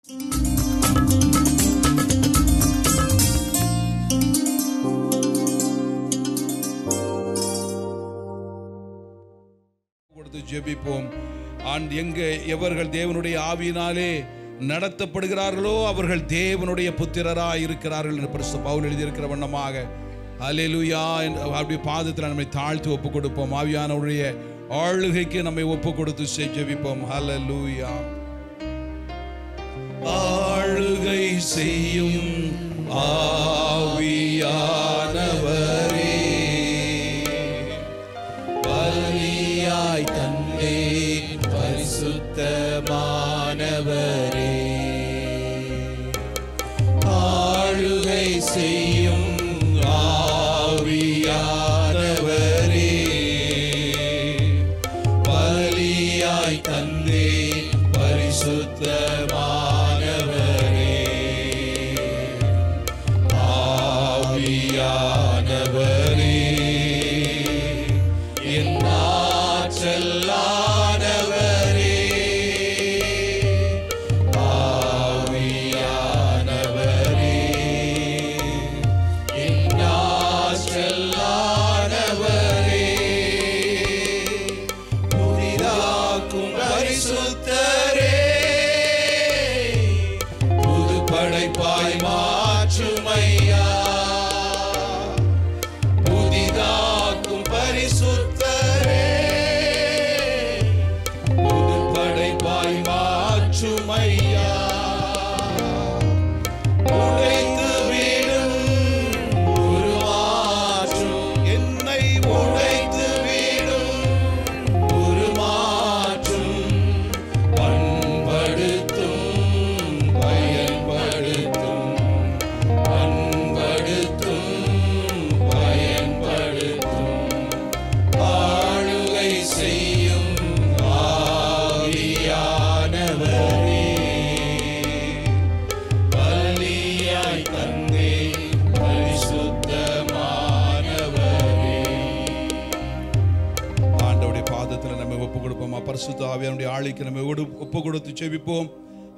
ஜெபிப்போம். எங்கே எவர்கள் தேவனுடைய ஆவியினாலே நடத்தப்படுகிறார்களோ அவர்கள் தேவனுடைய புத்திரராய் இருக்கிறார்கள் என்று பரிசுத்த பவுல் எழுதியிருக்கிற வண்ணமாக அல்லேலூயா அப்படி பாதத்தில் நம்மை தாழ்த்தி ஒப்பு கொடுப்போம். ஆவியானவருடைய ஆளுகைக்கு நம்மை ஒப்பு கொடுத்து ஜெபிப்போம். அல்லேலூயா. ஆளுகை செய்யும் ஆவியானவரே, பலியாய் தந்தே பரிசுத்தமானவரே, ஆளுகை செய்யும் ஆவியானவரே, பலியாய் தந்தே பரிசுத்தமானவரே, ஆவியானவரே, என் ஆற்றலானவரே, ஆவியானவரே, என் ஆற்றலானவரே, புதிதாக்கும் பரிசுத்தரே, புது படைப்பாய் மாற்றுமையா, புதிதாக்கும் பரிசுத்தரே, புது படைப்பாய் மாற்றுமையா, உடைத்து விடும் உருமாற்றும், என்னை உடைத்து விடும் உருமாற்றும், பண்படுத்தும் பயன்படுத்தும், பண்படுத்தும் பயன்படுத்தும், ஆளுகை செய்யும் ஆவியானவரே, பலியாய் தந்தே பரிசுத்தமானவரே. ஆண்டவருடைய பாதத்தில் நம்ம ஒப்பு கொடுப்போம். பரிசுத்த ஆவியானுடைய ஆளுக்கு நம்ம ஒப்பு கொடுத்து செபிப்போம்.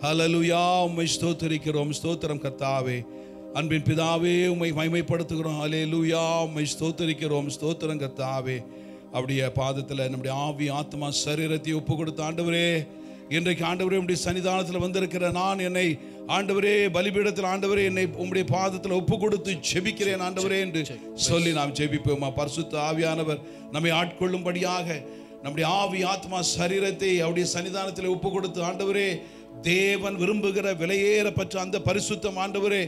ஹல்லேலூயா. உம்மை ஸ்தோத்திரிக்கிறோம். ஸ்தோத்திரம் கர்த்தாவே. அன்பின் பிதாவே உம்மை மகிமைப்படுத்துகிறோம். ஹல்லேலூயா. உம்மை ஸ்தோத்திரிக்கிறோம். ஸ்தோத்திரம் கர்த்தாவே. அப்படியே பாதத்தில் நம்முடைய ஆவி ஆத்மா சரீரத்தை ஒப்பு கொடுத்த ஆண்டவரே, இன்றைக்கு ஆண்டவரே உம்முடைய சன்னிதானத்தில் வந்திருக்கிற நான் என்னை ஆண்டவரே பலிபீடத்தில் ஆண்டவரே என்னை உம்முடைய பாதத்தில் ஒப்பு கொடுத்து ஜெபிக்கிறேன் ஆண்டவரே என்று சொல்லி நாம் ஜெபிப்போமா. பரிசுத்த ஆவியானவர் நம்மை ஆட்கொள்ளும்படியாக நம்முடைய ஆவி ஆத்மா சரீரத்தை அவருடைய சன்னிதானத்தில் ஒப்பு கொடுத்து ஆண்டவரே தேவன் விரும்புகிற விலையேறப்பட்ட அந்த பரிசுத்தம் ஆண்டவரே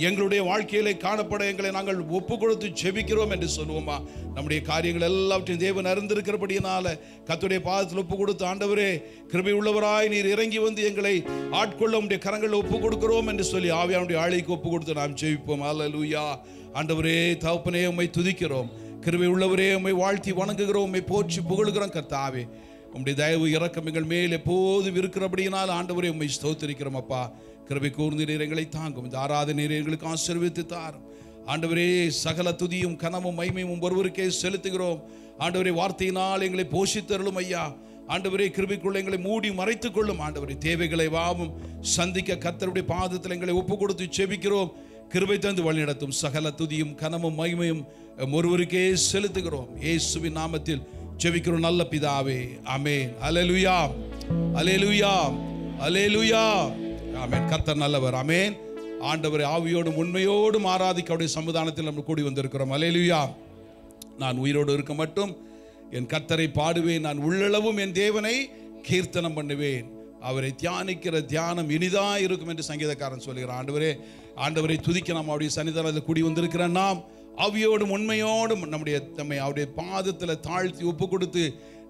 எங்களுடைய வாழ்க்கையிலே காணப்பட எங்களை நாங்கள் ஒப்பு கொடுத்து ஜெபிக்கிறோம் என்று சொல்லுவோமா. நம்முடைய காரியங்கள் எல்லாவற்றையும் தேவன் அறிந்திருக்கிறபடியினால கர்த்தருடைய பாதத்தில் ஒப்பு கொடுத்து ஆண்டவரே கிருபை உள்ளவராய் நீர் இறங்கி வந்து எங்களை ஆட்கொள்ள உம்முடைய கரங்களில் ஒப்பு கொடுக்கிறோம் என்று சொல்லி ஆவியானுடைய ஆளுக்கு ஒப்பு கொடுத்து நாம் ஜெபிப்போம். அல்லேலூயா. ஆண்டவரே தகப்பனே உம்மை துதிக்கிறோம். கிருபை உள்ளவரே உம்மை வாழ்த்தி வணங்குகிறோம். உம்மை போற்றி புகழுகிறோம் கர்த்தாவே. உம்முடைய தயவு இரக்கம் எங்கள் மேல் எப்போதும் இருக்கிறபடியினால் ஆண்டவரே உம்மை ஸ்தோத்திரிக்கிறோம் அப்பா. கிருபை கூர்ந்து நீர் எங்களை தாங்கும். இந்த ஆராதனை எங்களுக்கு ஆசீர்வதித்து தாரும் ஆண்டவரே. சகல துதியும் கனமும் மகிமையும் ஒருவருக்கே செலுத்துகிறோம் ஆண்டவரே. வார்த்தையினால் எங்களை போஷித்தருளும் ஐயா. ஆண்டவரே கிருபைக்குள்ள எங்களை மூடி மறைத்துக் கொள்ளும் ஆண்டவரே. தேவைகளை வாவும் சந்திக்க கர்த்தருடைய பாதத்தில் எங்களை ஒப்பு கொடுத்து செபிக்கிறோம். கிருபை தந்து வழிநடத்தும். சகல துதியும் கனமும் மகிமையும் ஒருவருக்கே செலுத்துகிறோம். இயேசுவின் நாமத்தில் ஜெபிக்கிறோம் நல்ல பிதாவே. ஆமென். அல்லேலூயா. அல்லேலூயா. அல்லேலூயா. ஆமென். கர்த்தர் நல்லவர். ஆமென். ஆண்டவரை ஆவியோடும் உண்மையோடும் ஆராதிக்க அவருடைய சமுதானத்தில் நம்ம கூடி வந்திருக்கிறோம். அல்லேலூயா. நான் உயிரோடு இருக்க மட்டும் என் கர்த்தரை பாடுவேன். நான் உள்ளளவும் என் தேவனை கீர்த்தனம் பண்ணுவேன். அவரை தியானிக்கிற தியானம் இனிதா இருக்கும் என்று சங்கீதக்காரன் சொல்லுகிறார். ஆண்டவரை துதிக்க நாம் அவருடைய சன்னிதானத்தில் கூடி வந்திருக்கிற நாம் ஆவியோடும் உண்மையோடும் நம்மை அவருடைய பாதத்தில் தாழ்த்தி ஒப்பு கொடுத்து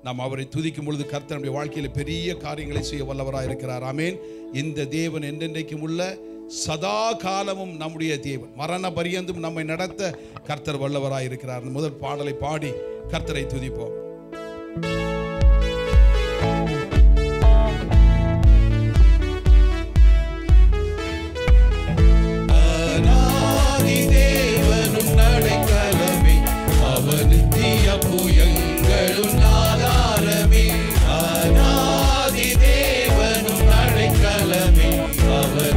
நாம் அவரை துதிக்கும் பொழுது கர்த்தர் நம்முடைய வாழ்க்கையில் பெரிய காரியங்களை செய்ய வல்லவராக இருக்கிறார். ஆமென். இந்த தேவன் என்றென்றைக்கும் உள்ள சதா காலமும் நம்முடைய தேவன், மரண பரியந்தும் நம்மை நடத்த கர்த்தர் வல்லவராக இருக்கிறார். முதல் பாடலை பாடி கர்த்தரை துதிப்போம். ஆதாரமே, அநாதி தேவனும் அடைக்கலமே, அவர்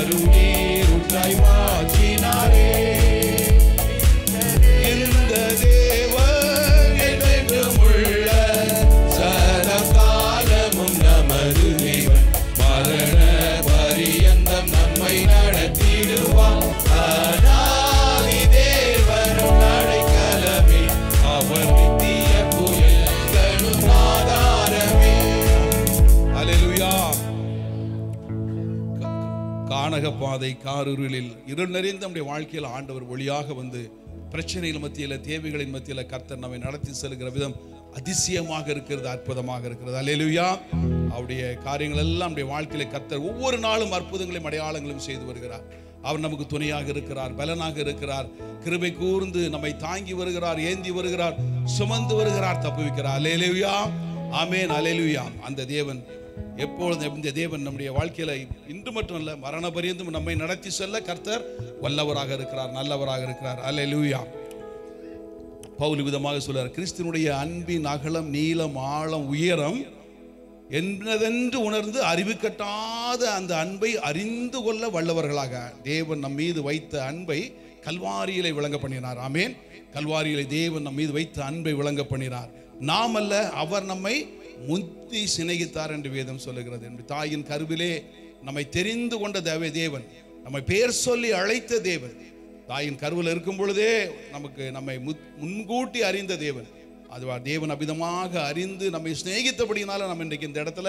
மறுநீர் ஊற்றாய் மாற்றினாரே. இந்த தேவன் என்றென்றும் உள்ள சதா காலமும் நமது தேவன். மரண பரியந்தம் நம்மை நடத்திடுவார். அநாதி தேவனும் அடைக்கலமே, அவர் நித்திய புயல்களும் ஆதாரமே. அல்லேலூயா. கானக பாதை காரூரில் இருள் நிறைந்த நம்முடைய வாழ்க்கையில் ஆண்டவர் ஒளியாக வந்து பிரச்சனைகள் மத்தியில், தேவைகளின் மத்தியில் கர்த்தர் நம்மை நடத்தி செல்கிற விதம் அதிசயமாக இருக்கிறது, அற்புதமாக இருக்கிறது. அல்லேலூயா. அவருடைய காரியங்கள் எல்லாம் நம்முடைய வாழ்க்கையில கர்த்தர் ஒவ்வொரு நாளும் அற்புதங்களையும் அடையாளங்களும் செய்து வருகிறார். அவர் நமக்கு துணையாக இருக்கிறார், பலனாக இருக்கிறார், கிருபை கூர்ந்து நம்மை தாங்கி வருகிறார், ஏந்தி வருகிறார், சுமந்து வருகிறார், தப்புவிக்கிறார். அல்லேலூயா. ஆமென். அல்லேலூயா. அந்த தேவன் எப்பொழுதும், இந்த தேவன் நம்முடைய வாழ்க்கையில இன்று மட்டும் இல்ல, மரண பரியந்தம் நம்மை நடத்தி செல்ல கர்த்தர் வல்லவராக இருக்கிறார், நல்லவராக இருக்கிறார். அல்லேலூயா. பவுல் விதமாக சொல்றார், கிறிஸ்துவினுடைய அன்பின் அகலம், நீளம், ஆழம், உயரம் என்னதென்று உணர்ந்து அறிவு கட்டாத அந்த அன்பை அறிந்து கொள்ள வல்லவர்களாக தேவன் நம் மீது வைத்த அன்பை கல்வாரியிலே விளங்க பண்ணினார். ஆமென். கல்வாரியிலே தேவன் நம் மீது வைத்த அன்பை விளங்க பண்ணினார். நாம் அல்ல, அவர் நம்மை முந்தி சிநேகித்தார் என்று வேதம் சொல்லுகிறது. தாயின் கருவிலே நம்மை தெரிந்து கொண்ட தேவன், நம்மை பெயர் சொல்லி அழைத்த தேவன், தாயின் கருவில் இருக்கும் பொழுதே நம்மை முன்கூட்டி அறிந்த தேவன். அதுவா தேவன் அவ்விதமாக அறிந்து நம்மை சிநேகித்தபடினால நம்ம இன்றைக்கு இந்த இடத்துல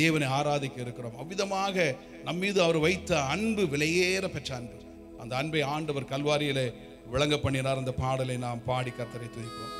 தேவனை ஆராதிக்க இருக்கிறோம். அவ்விதமாக நம் மீது அவர் வைத்த அன்பு விலையேற பெற்ற அன்பு. அந்த அன்பை ஆண்டவர் கல்வாரியிலே விளங்க பண்ணினார். அந்த பாடலை நாம் பாடி கர்த்தரை துதிப்போம்.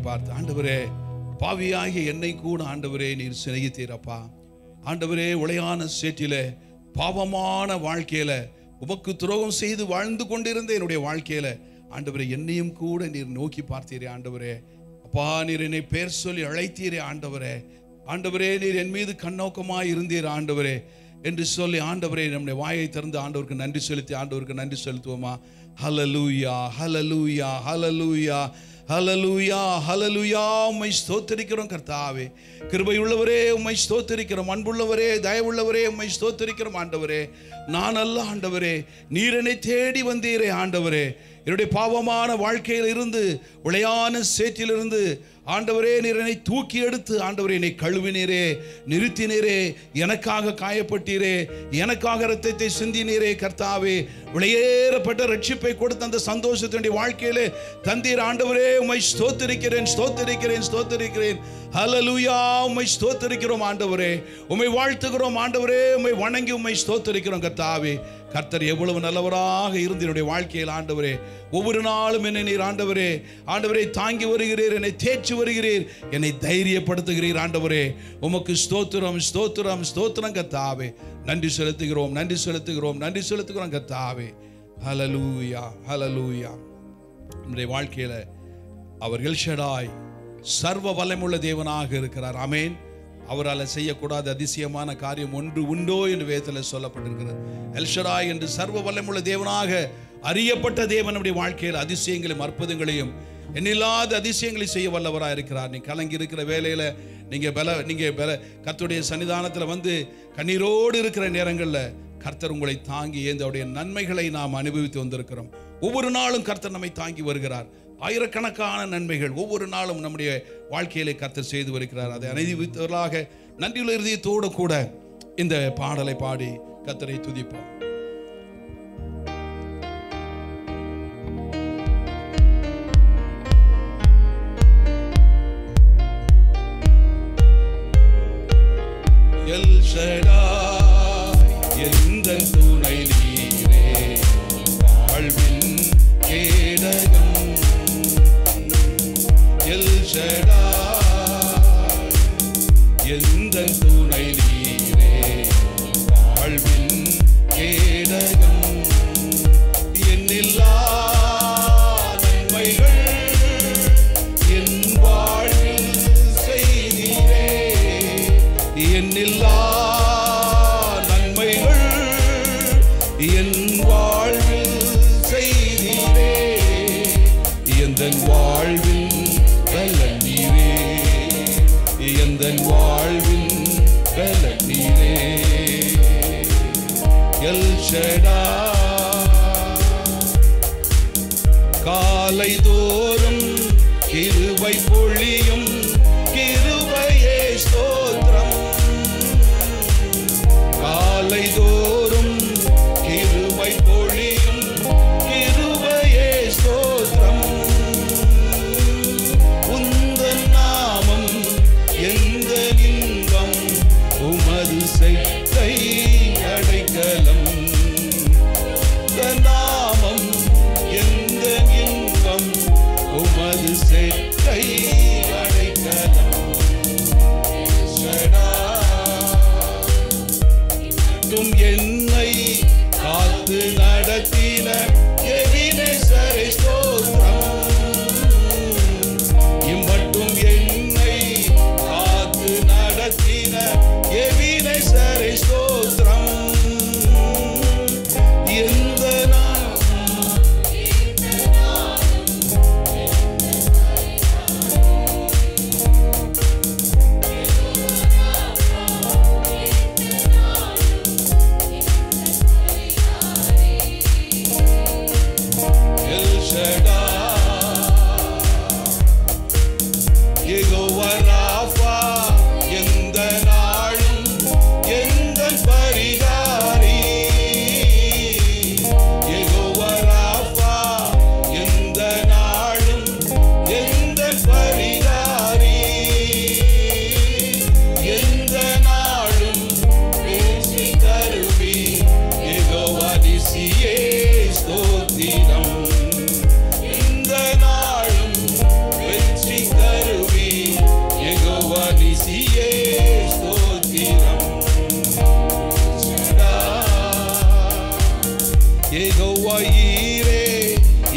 பார்த்து, ஆண்டவரே பாவியாகிய என்னை கூட ஆண்டவரே நீர் சிநேகித்தீரப்பா, ஆண்டவரே உளையான சேற்றிலே பாவமான வாழ்க்கையில உமக்கு துரோகம் செய்து வாழ்ந்து கொண்டிருந்த என்னுடைய வாழ்க்கையில ஆண்டவரே என்னையும் கூட நீர் நோக்கி பார்த்தீரே ஆண்டவரே. அப்பா, நீர் என்னை பேர் சொல்லி அழைத்தீரே ஆண்டவரே. ஆண்டவரே, நீர் என் மீது கண்ணோக்கமாய் இருந்தீர் ஆண்டவரே என்று சொல்லி ஆண்டவரே நம்முடைய வாயை திறந்து ஆண்டவருக்கு நன்றி செலுத்தி ஆண்டவருக்கு நன்றி செலுத்துவோமா? ஹல்லேலூயா, ஹல்லேலூயா, ஹல்லேலூயா, ஹல்லேலூயா, ஹல்லேலூயா. உம்மை ஸ்தோத்திரிக்கிறோம் கர்த்தாவே. கிருபையுள்ளவரே உம்மை ஸ்தோத்திரிக்கிறோம். அன்புள்ளவரே, தயவுள்ளவரே உம்மை ஸ்தோத்திரிக்கிறோம் ஆண்டவரே. நான் அல்ல ஆண்டவரே, நீர் என்னை தேடி வந்தீரே ஆண்டவரே. என்னுடைய பாவமான வாழ்க்கையில் இருந்து உளையான சேற்றிலிருந்து ஆண்டவரே நீர் என்னை தூக்கி எடுத்து ஆண்டவரே என்னை கழுவினீரே, நிறுத்தினீரே, எனக்காக காயப்பட்டீரே, எனக்காக இரத்தத்தை சிந்தினீரே கர்த்தாவே. விலையேறப்பட்ட ரட்சிப்பை கொடுத்த அந்த சந்தோஷத்தினுடைய வாழ்க்கையிலே தந்தீர் ஆண்டவரே. உம்மை ஸ்தோத்திரிக்கிறேன், ஸ்தோத்திரிக்கிறேன், ஸ்தோத்திரிக்கிறேன். ஹல்லேலூயா, உம்மை ஸ்தோத்திரிக்கிறோம் ஆண்டவரே. உம்மை வாழ்த்துகிறோம் ஆண்டவரே. உம்மை வணங்கி உம்மை ஸ்தோத்திரிக்கிறோம் கர்த்தாவே. கர்த்தர் எவ்வளவு நல்லவராக இருந்து என்னுடைய வாழ்க்கையில் ஆண்டவரே ஒவ்வொரு நாளும் என்னை நீர் ஆண்டவரே ஆண்டவரே தாங்கி வருகிறீர், என்னை தேய்ச்சி வருகிறீர், என்னை தைரியப்படுத்துகிறீர் ஆண்டவரே. உமக்கு ஸ்தோத்திரம், ஸ்தோத்திரம், ஸ்தோத்திரம் கர்த்தாவே. நன்றி செலுத்துகிறோம், நன்றி செலுத்துகிறோம், நன்றி செலுத்துகிறோம் கர்த்தாவே. ஹல்லேலூயா, ஹல்லேலூயா. நம்முடைய வாழ்க்கையில அவர் எல் ஷடாய் சர்வ வல்லமையுள்ள தேவனாக இருக்கிறார். ஆமென். அவரால் செய்யக்கூடாத அதிசயமான காரியம் ஒன்று உண்டோ என்று வேதத்தில் சொல்லப்பட்டிருக்கிறது. எல் ஷடாய் என்று சர்வ வல்லமையுள்ள தேவனாக அறியப்பட்ட தேவன் நம்முடைய வாழ்க்கையில் அதிசயங்களையும் அற்புதங்களையும் எண்ணில்லாத அதிசயங்களை செய்ய வல்லவராக இருக்கிறார். நீ கலங்கி இருக்கிற வேலையில நீங்க கர்த்தருடைய சன்னிதானத்தில் வந்து கண்ணீரோடு இருக்கிற நேரங்களில் கர்த்தர் உங்களை தாங்கி அவருடைய நன்மைகளை நாம் அனுபவித்து வந்திருக்கிறோம். ஒவ்வொரு நாளும் கர்த்தர் நம்மை தாங்கி வருகிறார். ஆயிரக்கணக்கான நன்மைகள் ஒவ்வொரு நாளும் நம்முடைய வாழ்க்கையிலே கர்த்தர் செய்து வருகிறார். அதை அனுபவித்தவர்களாக நன்றியுள்ள இருதயத்தோடு கூட இந்த பாடலை பாடி கர்த்தரை துதிப்போம். எல் ஷடாய் எந்தன் துணை நீரே, வாழ்வின் கேடகம். எல் ஷடாய் எந்தன் துணை நீரே, வாழ்வின் கேடகம். எண்ணில்லா நன்மைகள் என் வாழ்வில் செய்தீரே, எண்ணில்லா நன்மைகள் என் வாழ்வில் செய்தீரே, எந்தன் வாழ்வில் பலன் நீரே, எந்தன் வாழ்வில் பலன் நீரே. எல் ஷடாய் காலை தோறும் கிருபை பொழியும், கிருபையே ஸ்தோத்திரம். காலை தோறும் கிருபை பொழியும், கிருபையே ஸ்தோத்திரம். உந்தன் நாமம் எந்த இன்பம், உமது செத்தை அடைக்கலம். நாமம் எந்த இன்பம், உமது செத்தை அடைக்கலம். என்னை காத்து நடத்தின எபினேசரை ஸ்தோத்திரம். இம்மட்டும் என்னை காத்து நடத்தின எபினேசரை ஸ்தோத்திரம். எந்த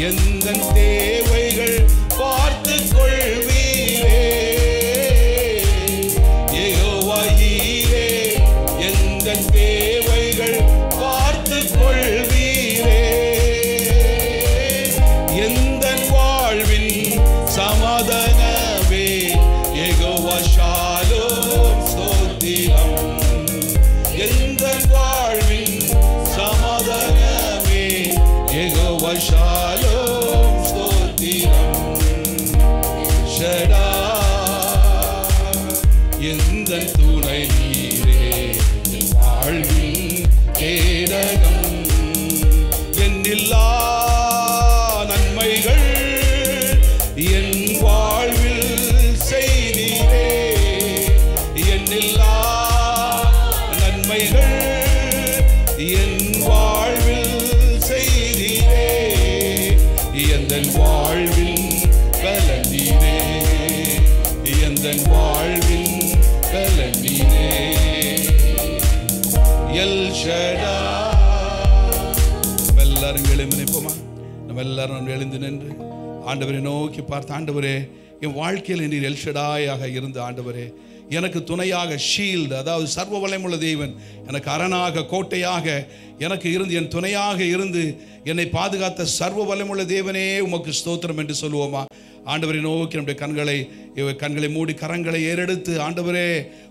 எந்தன் தேவைகள் பார்த்து கொள்வீரே. யெகோவா ஈரே, எந்தன் தேவைகள் பார்த்து கொள்வீரே. எந்தன் வாழ்வின் சமாதானமே யெகோவா ஷாலோம் ஸ்தோத்திரம். எந்தன் வாழ்வின் சமாதானமே யெகோவா ஷாலோம் ஸ்தோத்திரம். ஷடா எந்தன் துணை நீரே, என் வாழ்வின் கேடகம். என்னில்லா நன்மைகள் என் வாழ்வில் செய்தீரே. என்னில்லா நன்மைகள் என் வாழ்வில் செய்தீரே. எந்தன் வாழ்வின் பலனீரே, எந்தன் வாழ்வின் பலனீரே. எல் ஷடா. நம்ம எல்லாரும் எழுந்து நிற்போமா? நம்ம எல்லாரும் எழுந்து நின்று ஆண்டவரை நோக்கி பார்த்து, ஆண்டவரே என் வாழ்க்கையில் நீர் எல் ஷடாயாக இருந்து ஆண்டவரே எனக்கு துணையாக ஷீல்டு, அதாவது சர்வ வல்லமையுள்ள தேவன், எனக்கு அரணாக கோட்டையாக எனக்கு இருந்து என் துணையாக இருந்து என்னை பாதுகாத்த சர்வ வல்லமையுள்ள தேவனே உமக்கு ஸ்தோத்திரம் என்று சொல்லுவோமா? ஆண்டவரை நோக்கி நம்முடைய கண்களை மூடி கரங்களை ஏறெடுத்து, ஆண்டவரே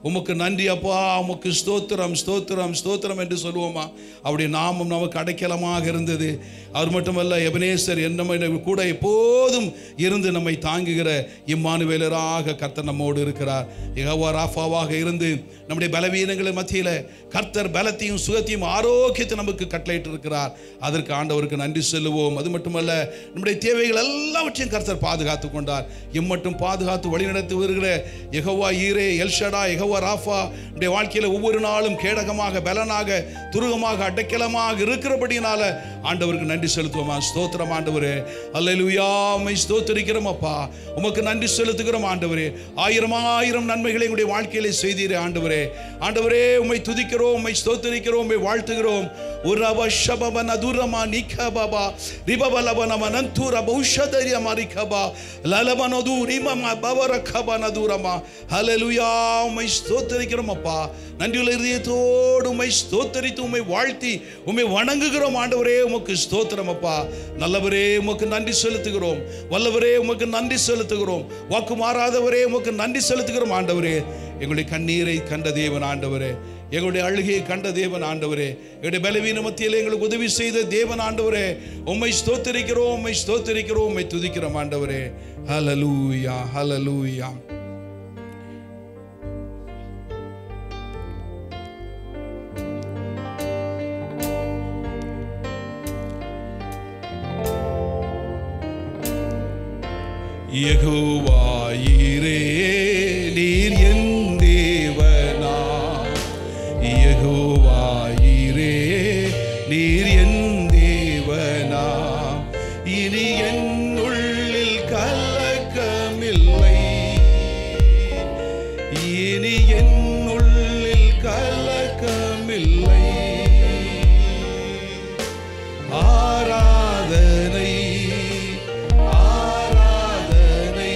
உமக்கு நன்றி அப்பா, உமக்கு ஸ்தோத்திரம் ஸ்தோத்திரம் ஸ்தோத்திரம் என்று சொல்லுவோமா? அவருடைய நாமம் நமக்கு அடைக்கலமாக இருந்தது. அவர் மட்டுமல்ல, எபனேசர் நம்ம கூட எப்போதும் இருந்து நம்மை தாங்குகிற இம்மானுவேலராக கர்த்தர் நம்மோடு இருக்கிறார். யெகோவா ராஃபாவாக இருந்து நம்முடைய பலவீனங்களின் மத்தியில் கர்த்தர் பலத்தையும் சுகத்தையும் ஆரோக்கியத்தை நமக்கு கட்டளையிட்டு இருக்கிறார். அதற்கு ஆண்டவருக்கு நன்றி சொல்லுவோம். அது மட்டுமல்ல, நம்முடைய தேவைகள் எல்லாவற்றையும் கர்த்தர் பாதுகாத்து கொண்டார். இம்மட்டும் பாதுகாத்து வழிநடத்தி வருகிற யெகோவா ஈரே, எல் ஷடா, யெகோவா ராஃபா நம்முடைய வாழ்க்கையில் ஒவ்வொரு நாளும் கேடகமாக, பலனாக, துருகமாக, அடைக்கலமாக இருக்கிறபடினால ஆண்டவருக்கு நன்றி செலுத்துவோமா? ஸ்தோத்திரம் ஆண்டவரே. அல்லேலூயா. உம்மை ஸ்தோத்திரிக்கிறோம் அப்பா, உமக்கு நன்றி செலுத்துகிறோம் ஆண்டவரே. ஆயிரம் ஆயிரம் நன்மைகளை எங்களுடைய வாழ்க்கையிலே செய்தீரே ஆண்டவரே. ஆண்டவரே உம்மை துதிக்கிறோம், உம்மை ஸ்தோத்திரிக்கிறோம், உம்மை வாழ்த்துகிறோம். உரவ ஷபப நதுரமா நிகபபா ரிபபலபனம நந்தூர பௌஷதரிய மரிகபா லலபனது ரிமம பவரகப நதுரமா. ஹல்லேலூயா. உம்மை ஸ்தோத்திரிக்கிறோம் அப்பா. நன்றியுள்ள இதயத்தோடு உம்மை ஸ்தோத்திரித்து உம்மை வாழ்த்தி உம்மை வணங்குகிறோம் ஆண்டவரே. உமக்கு ஸ்தோத்திரம் அப்பா. நல்லவரே உமக்கு நன்றி செலுத்துகிறோம். வல்லவரே உமக்கு நன்றி செலுத்துகிறோம். வாக்கு மாறாதவரே உமக்கு நன்றி செலுத்துகிறோம் ஆண்டவரே. எங்களுடைய கண்ணீரை கண்ட தேவன் ஆண்டவரே, எங்களுடைய அழுகையை கண்ட தேவன் ஆண்டவரே, எங்களுடைய பலவீன மத்தியில் எங்களுக்கு உதவி செய்த தேவன் ஆண்டவரே, உம்மை ஸ்தோத்திரிக்கிறோம், உம்மை ஸ்தோத்திரிக்கிறோம், உம்மை துதிக்கிறோம் ஆண்டவரே. ஹல்லேலூயா, ஹல்லேலூயா. யெகோவா ஈரே, நீர் என் தேவனா. யெகோவா ஈரே, நீர் என் தேவனா. இனி என் உள்ளில் கலக்கமில்லை, இனி என் உள்ளில் கலக்கமில்லை. ஆராதனை ஆராதனை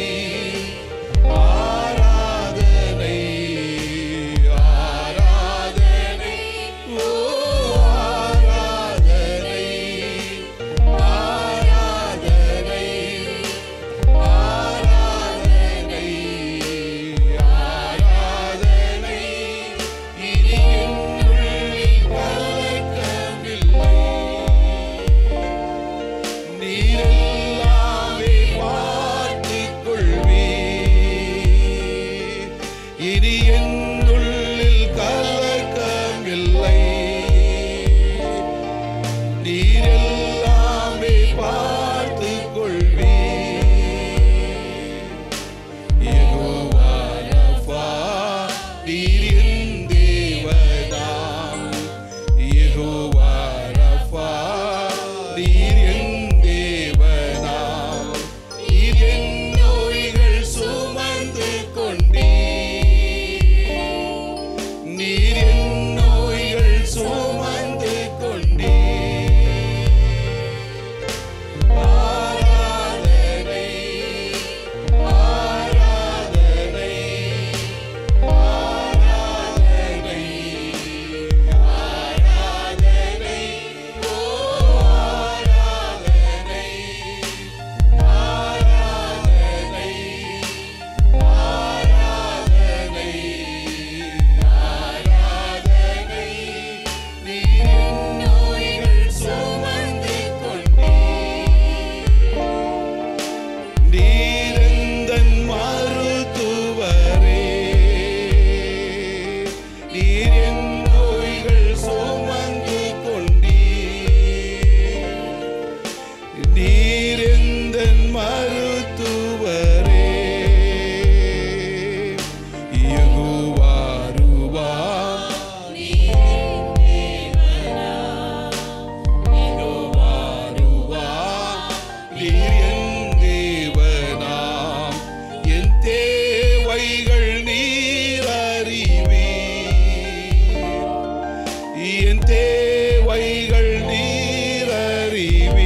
என் தேவைகள் நீர் அறிவீர்.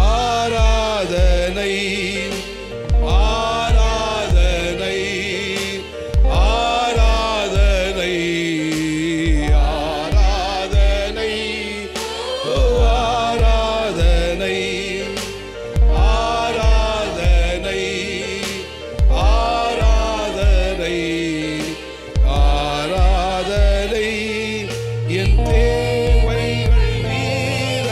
ஆராதனை ஆராதனை ஆராதனை ஆராதனை ஆராதனை ஆராதனை ஆராதனை ஆராதனை என் தேவைகள் நீர்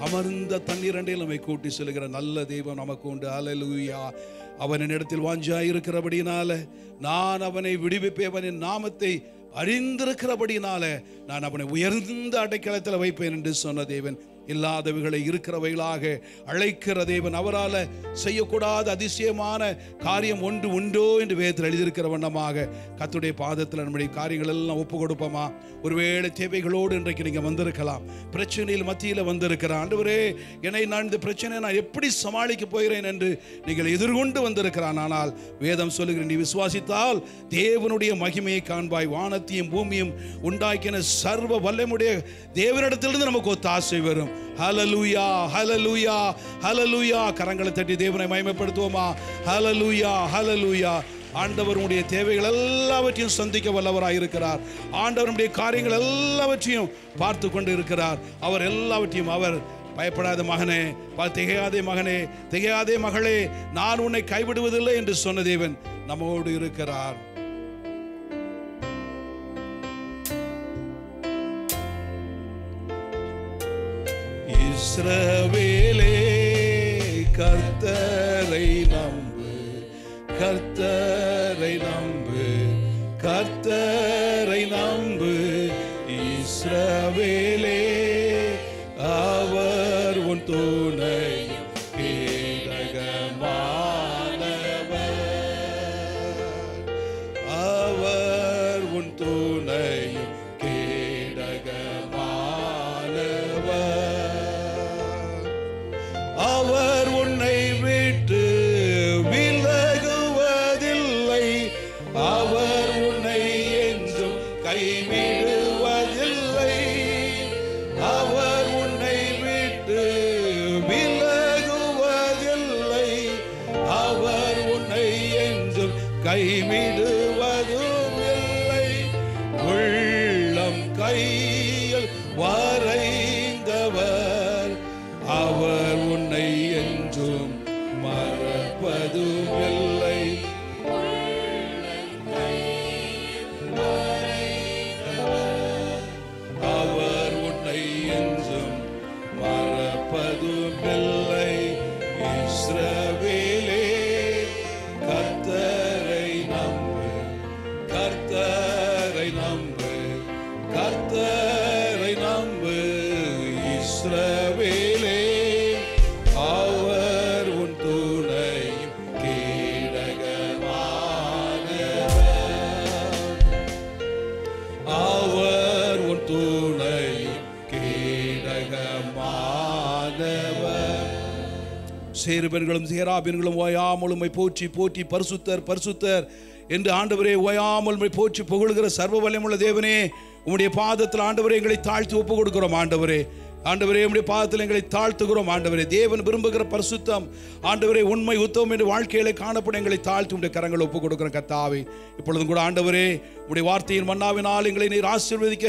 அமர்ந்த தண்ணீரண்டையில் நம்மை கூட்டி செல்கிற நல்ல தெய்வம் நமக்கு உண்டு. அல்லேலூயா. அவன் என்னிடத்தில் வாஞ்சாய் இருக்கிறபடினால நான் அவனை விடுவிப்பேன். அவனின் நாமத்தை அறிந்திருக்கிறபடினால நான் அவனை உயர்ந்த அடைக்கலத்தில் வைப்பேன் என்று சொன்ன தேவன். இல்லாதவைகளை இருக்கிறவைகளாக அழைக்கிற தேவன். அவரால் செய்யக்கூடாத அதிசயமான காரியம் ஒன்று உண்டோ என்று வேதத்தில் எழுதியிருக்கிற வண்ணமாக கர்த்தருடைய பாதத்தில் நம்முடைய காரியங்கள் எல்லாம் ஒப்பு கொடுப்போமா? ஒருவேளை தேவைகளோடு இன்றைக்கு நீங்கள் வந்திருக்கலாம், பிரச்சனையில் மத்தியில் வந்திருக்கிறான். ஆண்டவரே, என்னை நான் இந்த பிரச்சனையை நான் எப்படி சமாளிக்க போகிறேன் என்று நீங்கள் எதிர்கொண்டு வந்திருக்கிறான். ஆனால் வேதம் சொல்லுகிறேன், நீ விசுவாசித்தால் தேவனுடைய மகிமையை காண்பாய். வானத்தையும் பூமியும் உண்டாக்கின சர்வ வல்லமுடைய தேவனிடத்திலிருந்து நமக்கு ஒத்தாசை வரும். ஹல்லேலூயா, ஹல்லேலூயா, ஹல்லேலூயா. கரங்களை தட்டி தேவனை மகிமைப்படுத்துவோமா? ஹல்லேலூயா, ஹல்லேலூயா. ஆண்டவர் உடைய தேவைகள் எல்லாவற்றையும் சந்திக்க வல்லவராய் இருக்கிறார். ஆண்டவருடைய காரியங்கள் எல்லாவற்றையும் பார்த்து கொண்டு இருக்கிறார். அவர் எல்லாவற்றையும் அவர் பயப்படாத மகனே, திகையாதே மகனே, திகையாதே மகளே, நான் உன்னை கைவிடுவதில்லை என்று சொன்ன தேவன் நம்மோடு இருக்கிறார். இஸ்ரவேலே, கர்த்தரை நம்பு, கர்த்தரை நம்பு, கர்த்தரை நம்பு. இஸ்ரவேலே, அவர் உன் துணை கேடகமானவர், அவர் உன் துணையும் கேடகமானவர். அவர் உன்னை விட்டு விலகுவதில்லை, அவர் உன்னை என்றும் கைவிடுவதில்லை. அவர் உன்னை விட்டு விலகுவதில்லை, அவர் உன்னை என்றும் கைவிடுவதும் இல்லை. உள்ளம் கையில் வரைந்தவர், அவர் உன்னை என்றும் மறப்பதும் இல்லை. அவர் உன்னை என்றும் மறப்பதும் இல்லை. இஸ்ரவேலே, கர்த்தரை நம்பு, கர்த்தரை நம்பு, கர்த்தரை நம்பு. இஸ்ரவேலே, அவர் உன் துணையும் கேடகமானவர், அவர் உன் துணையும் கேடகமானவர். சேருபெண்களும் சேராபீன்களும் ஓயாமல் உம்மை போற்றி போற்றி பரிசுத்தர் பரிசுத்தர் என்று ஆண்டவரே ஓயாமல் உம்மை போற்றி புகழ்கிற சர்வ வல்லமையுள்ள தேவனே, உம்முடைய பாதத்தில் ஆண்டவரே எங்களை தாழ்த்தி ஒப்பு கொடுக்கிறோம். ஆண்டவரே, ஆண்டவரே, உம்முடைய பாதத்தில் எங்களை தாழ்த்துகிறோம். ஆண்டவரே, தேவன் விரும்புகிற பரிசுத்தம், ஆண்டவரே, உண்மை உத்தமம் என்று வாழ்க்கையிலே காணப்படும் எங்களை தாழ்த்தி உம்முடைய கரங்களை ஒப்பு கொடுக்கிறோம். கர்த்தாவே, இப்பொழுதும் கூட ஆண்டவரே, உம்முடைய வார்த்தையின் மன்னாவினால் எங்களை நீர் ஆசீர்வதிக்க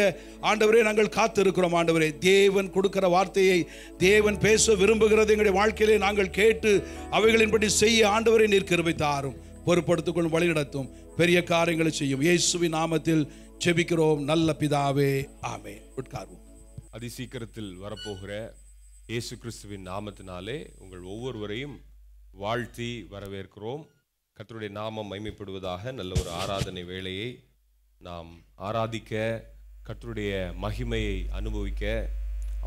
ஆண்டவரே நாங்கள் காத்திருக்கிறோம். ஆண்டவரே, தேவன் கொடுக்கிற வார்த்தையை தேவன் பேச விரும்புகிறது எங்களுடைய வாழ்க்கையிலே நாங்கள் கேட்டு அவைகளின்படி செய்ய ஆண்டவரே நீர் கிருபை தாரும், பொறுப்படுத்திக் கொள்ளும், வழிநடத்தும், பெரிய காரியங்களை செய்யும். இயேசுவின் நாமத்தில் ஜெபிக்கிறோம் நல்ல பிதாவே, ஆமென். உட்கார்வோம். அதிசீக்கிரத்தில் வரப்போகிற இயேசு கிறிஸ்துவின் நாமத்தினாலே உங்கள் ஒவ்வொருவரையும் வாழ்த்தி வரவேற்கிறோம். கர்த்தருடைய நாமம் மகிமைப்படுவதாக. நல்ல ஒரு ஆராதனை வேளையை நாம் ஆராதிக்க, கர்த்தருடைய மகிமையை அனுபவிக்க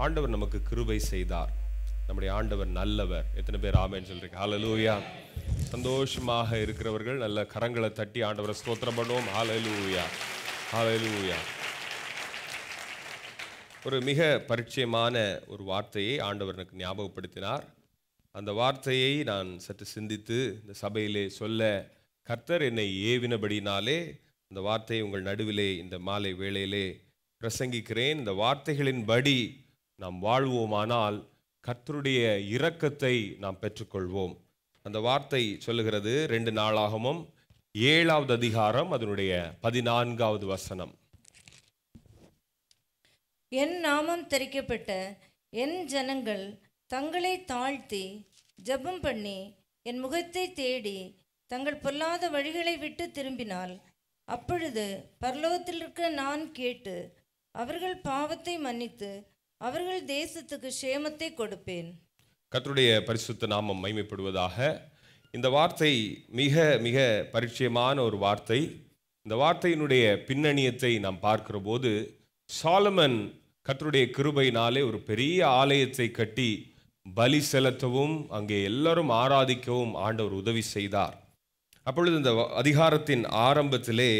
ஆண்டவர் நமக்கு கிருபை செய்தார். நம்முடைய ஆண்டவர் நல்லவர். எத்தனை பேர் ஆமென் சொல்றீங்க? ஹல்லேலூயா. சந்தோஷமாக இருக்கிறவர்கள் நல்ல கரங்களை தட்டி ஆண்டவரை ஸ்தோத்திரம் பண்ணுவோம். ஹல்லேலூயா, ஹல்லேலூயா. ஒரு மிக பரிச்சயமான ஒரு வார்த்தையை ஆண்டவர் எனக்கு ஞாபகப்படுத்தினார். அந்த வார்த்தையை நான் சற்று சிந்தித்து இந்த சபையிலே சொல்ல கர்த்தர் என்னை ஏவினபடினாலே அந்த வார்த்தையை உங்கள் நடுவிலே இந்த மாலை வேளையிலே பிரசங்கிக்கிறேன். இந்த வார்த்தைகளின்படி நாம் வாழ்வோமானால் கர்த்தருடைய இரக்கத்தை நாம் பெற்றுக்கொள்வோம். அந்த வார்த்தை சொல்லுகிறது 2 நாளாகமம் 7வது அதிகாரம் அதனுடைய 14வது வசனம். என் நாமம் தரிக்கப்பட்ட என் ஜனங்கள் தங்களை தாழ்த்தி ஜெபம் பண்ணி என் முகத்தை தேடி தங்கள் பொல்லாத வழிகளை விட்டு திரும்பினால் அப்பொழுது பரலோகத்தில் இருக்க நான் கேட்டு அவர்கள் பாவத்தை மன்னித்து அவர்கள் தேசத்துக்கு சேமத்தை கொடுப்பேன். கர்த்தருடைய பரிசுத்த நாமம் மகிமைப்படுவதாக. இந்த வார்த்தை மிக மிக பரிச்சயமான ஒரு வார்த்தை. இந்த வார்த்தையினுடைய பின்னணியத்தை நாம் பார்க்கிற போது சாலமன் கர்த்தருடைய கிருபையினாலே ஒரு பெரிய ஆலயத்தை கட்டி பலி செலுத்தவும் அங்கே எல்லாரும் ஆராதிக்கவும் ஆண்டவர் உதவி செய்தார். அப்பொழுது இந்த அதிகாரத்தின் ஆரம்பத்திலே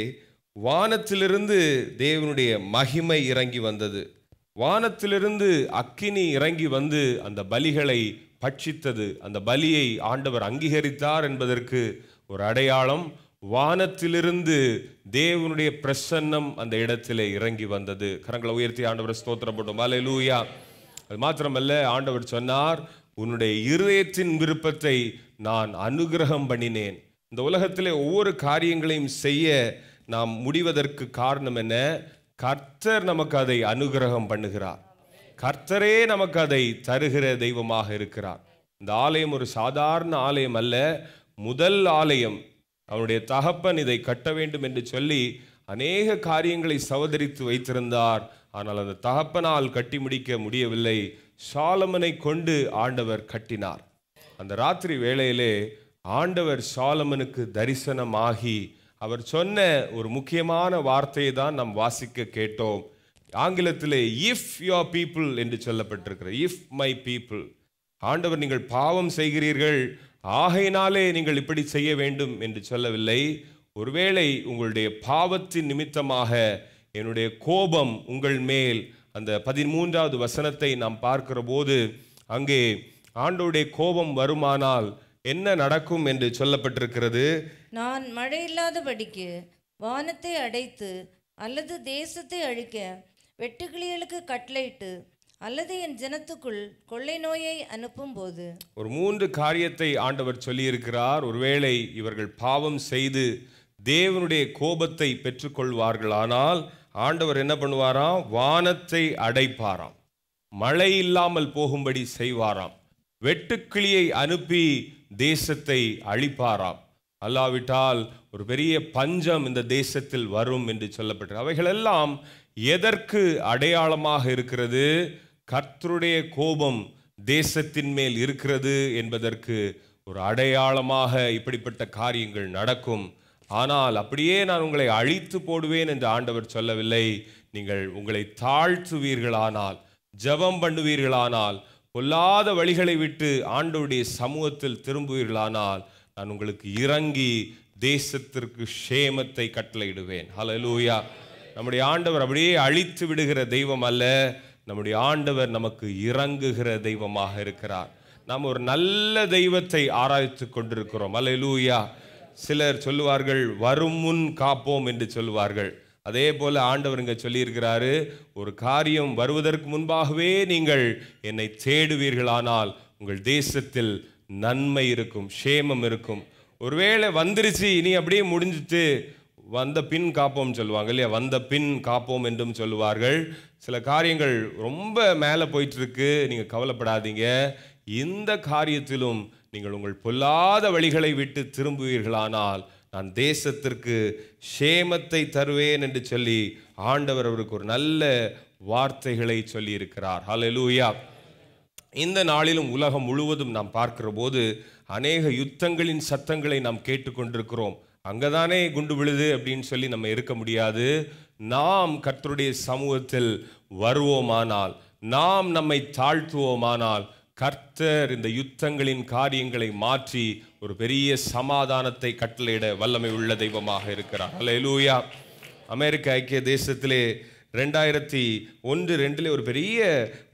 வானத்திலிருந்து தேவனுடைய மகிமை இறங்கி வந்தது. வானத்திலிருந்து அக்கினி இறங்கி வந்து அந்த பலிகளை பட்சித்தது. அந்த பலியை ஆண்டவர் அங்கீகரித்தார் என்பதற்கு ஒரு அடையாளம் வானத்திலிருந்து தேவனுடைய பிரசன்னம் அந்த இடத்திலே இறங்கி வந்தது. கரங்களை உயர்த்தி ஆண்டவரை ஸ்தோத்திரம் பண்ணுவோம். ஹல்லேலூயா. அது மாத்திரமல்ல, ஆண்டவர் சொன்னார், உன்னுடைய இருதயத்தின் விருப்பத்தை நான் அனுகிரகம் பண்ணினேன். இந்த உலகத்திலே ஒவ்வொரு காரியங்களையும் செய்ய நாம் முடிவதற்கு காரணம் என்ன? கர்த்தர் நமக்கு அதை அனுகிரகம் பண்ணுகிறார். கர்த்தரே நமக்கு அதை தருகிற தெய்வமாக இருக்கிறார். இந்த ஆலயம் ஒரு சாதாரண ஆலயம் அல்ல, முதல் ஆலயம். அவனுடைய தகப்பன் இதை கட்ட வேண்டும் என்று சொல்லி அநேக காரியங்களை சவதரித்து வைத்திருந்தார். ஆனால் அந்த தகப்பனால் கட்டி முடிக்க முடியவில்லை. சாலமனை கொண்டு ஆண்டவர் கட்டினார். அந்த ராத்திரி வேளையிலே ஆண்டவர் சாலமனுக்கு தரிசனமாகி அவர் சொன்ன ஒரு முக்கியமான வார்த்தையை தான் நாம் வாசிக்க கேட்டோம். ஆங்கிலத்திலே இஃப் யுவர் பீப்புள் என்று சொல்லப்பட்டிருக்கிறது. If my people. ஆண்டவர் நீங்கள் பாவம் செய்கிறீர்கள், ஆகையினாலே நீங்கள் இப்படி செய்ய வேண்டும் என்று சொல்லவில்லை. ஒருவேளை உங்களுடைய பாவத்தின் நிமித்தமாக என்னுடைய கோபம் உங்கள் மேல், அந்த 13வது வசனத்தை நாம் பார்க்கிற போது அங்கே ஆண்டவருடைய கோபம் வருமானால் என்ன நடக்கும் என்று சொல்லப்பட்டிருக்கிறது. நான் மழை இல்லாதபடிக்கு வானத்தை அடைத்து அல்லது தேசத்தை அழிக்க வெட்டுக்கிளிகளுக்கு கட்டளையிட்டு அல்லது என் ஜனத்துக்குள் கொள்ளை நோயை அனுப்பும் போது. ஒரு 3 காரியத்தை ஆண்டவர் சொல்லியிருக்கிறார். ஒருவேளை இவர்கள் பாவம் செய்து தேவனுடைய கோபத்தை பெற்றுக்கொள்வார்களானால் ஆண்டவர் என்ன பண்ணுவாராம்? வானத்தை அடைப்பாராம், மழை இல்லாமல் போகும்படி செய்வாராம், வெட்டுக்கிளியை அனுப்பி தேசத்தை அழிப்பாராம். அல்லாவிட்டால் ஒரு பெரிய பஞ்சம் இந்த தேசத்தில் வரும் என்று சொல்லப்பட்டது. அவைகளெல்லாம் எதற்கு அடையாளமாக இருக்கிறது? கர்த்தருடைய கோபம் தேசத்தின் மேல் இருக்கிறது என்பதற்கு ஒரு அடையாளமாக இப்படிப்பட்ட காரியங்கள் நடக்கும். ஆனால் அப்படியே நான் உங்களை அழித்து போடுவேன் என்று ஆண்டவர் சொல்லவில்லை. நீங்கள் உங்களை தாழ்த்துவீர்களானால், ஜெபம் பண்ணுவீர்களானால், பொல்லாத வழிகளை விட்டு ஆண்டவருடைய சமூகத்தில் திரும்புவீர்களானால் நான் உங்களுக்கு இறங்கி தேசத்திற்கு சேமத்தை கட்டளையிடுவேன். ஹல்லேலூயா. நம்முடைய ஆண்டவர் அப்படியே அழித்து விடுகிற தெய்வம் அல்ல, நம்முடைய ஆண்டவர் நமக்கு இறங்குகிற தெய்வமாக இருக்கிறார். நாம் ஒரு நல்ல தெய்வத்தை ஆராய்த்து கொண்டிருக்கிறோம். ஹல்லேலூயா. சிலர் சொல்லுவார்கள் வரும் முன் காப்போம் என்று சொல்லுவார்கள். அதே போல ஆண்டவர் இங்கே சொல்லியிருக்கிறாரு, ஒரு காரியம் வருவதற்கு முன்பாகவே நீங்கள் என்னை தேடுவீர்களானால் உங்கள் தேசத்தில் நன்மை இருக்கும், சேமம் இருக்கும். ஒருவேளை வந்துருச்சு, இனி அப்படியே முடிஞ்சிட்டு வந்த பின் காப்போம் சொல்லுவாங்க இல்லையா? வந்த பின் காப்போம் என்றும் சொல்லுவார்கள். சில காரியங்கள் ரொம்ப மேலே போயிட்டு இருக்கு, நீங்கள் கவலைப்படாதீங்க. இந்த காரியத்திலும் நீங்கள் உங்கள் பொல்லாத வழிகளை விட்டு திரும்புவீர்களானால் நான் தேசத்திற்கு சேமத்தை தருவேன் என்று சொல்லி ஆண்டவர் அவருக்கு ஒரு நல்ல வார்த்தைகளை சொல்லி இருக்கிறார். ஹல்லேலூயா. இந்த நாளிலும் உலகம் முழுவதும் நாம் பார்க்கிற போது அநேக யுத்தங்களின் சத்தங்களை நாம் கேட்டுக்கொண்டிருக்கிறோம். அங்கதானே குண்டு விழுது அப்படின்னு சொல்லி நம்ம இருக்க முடியாது. நாம் கர்த்தருடைய சமூகத்தில் வருவோமானால், நாம் நம்மை தாழ்த்துவோமானால் கர்த்தர் இந்த யுத்தங்களின் காரியங்களை மாற்றி ஒரு பெரிய சமாதானத்தை கட்டளையிட வல்லமை உள்ள தெய்வமாக இருக்கிறார். அல்லேலூயா. அமெரிக்க ஐக்கிய தேசத்திலே 2001-2 ஒரு பெரிய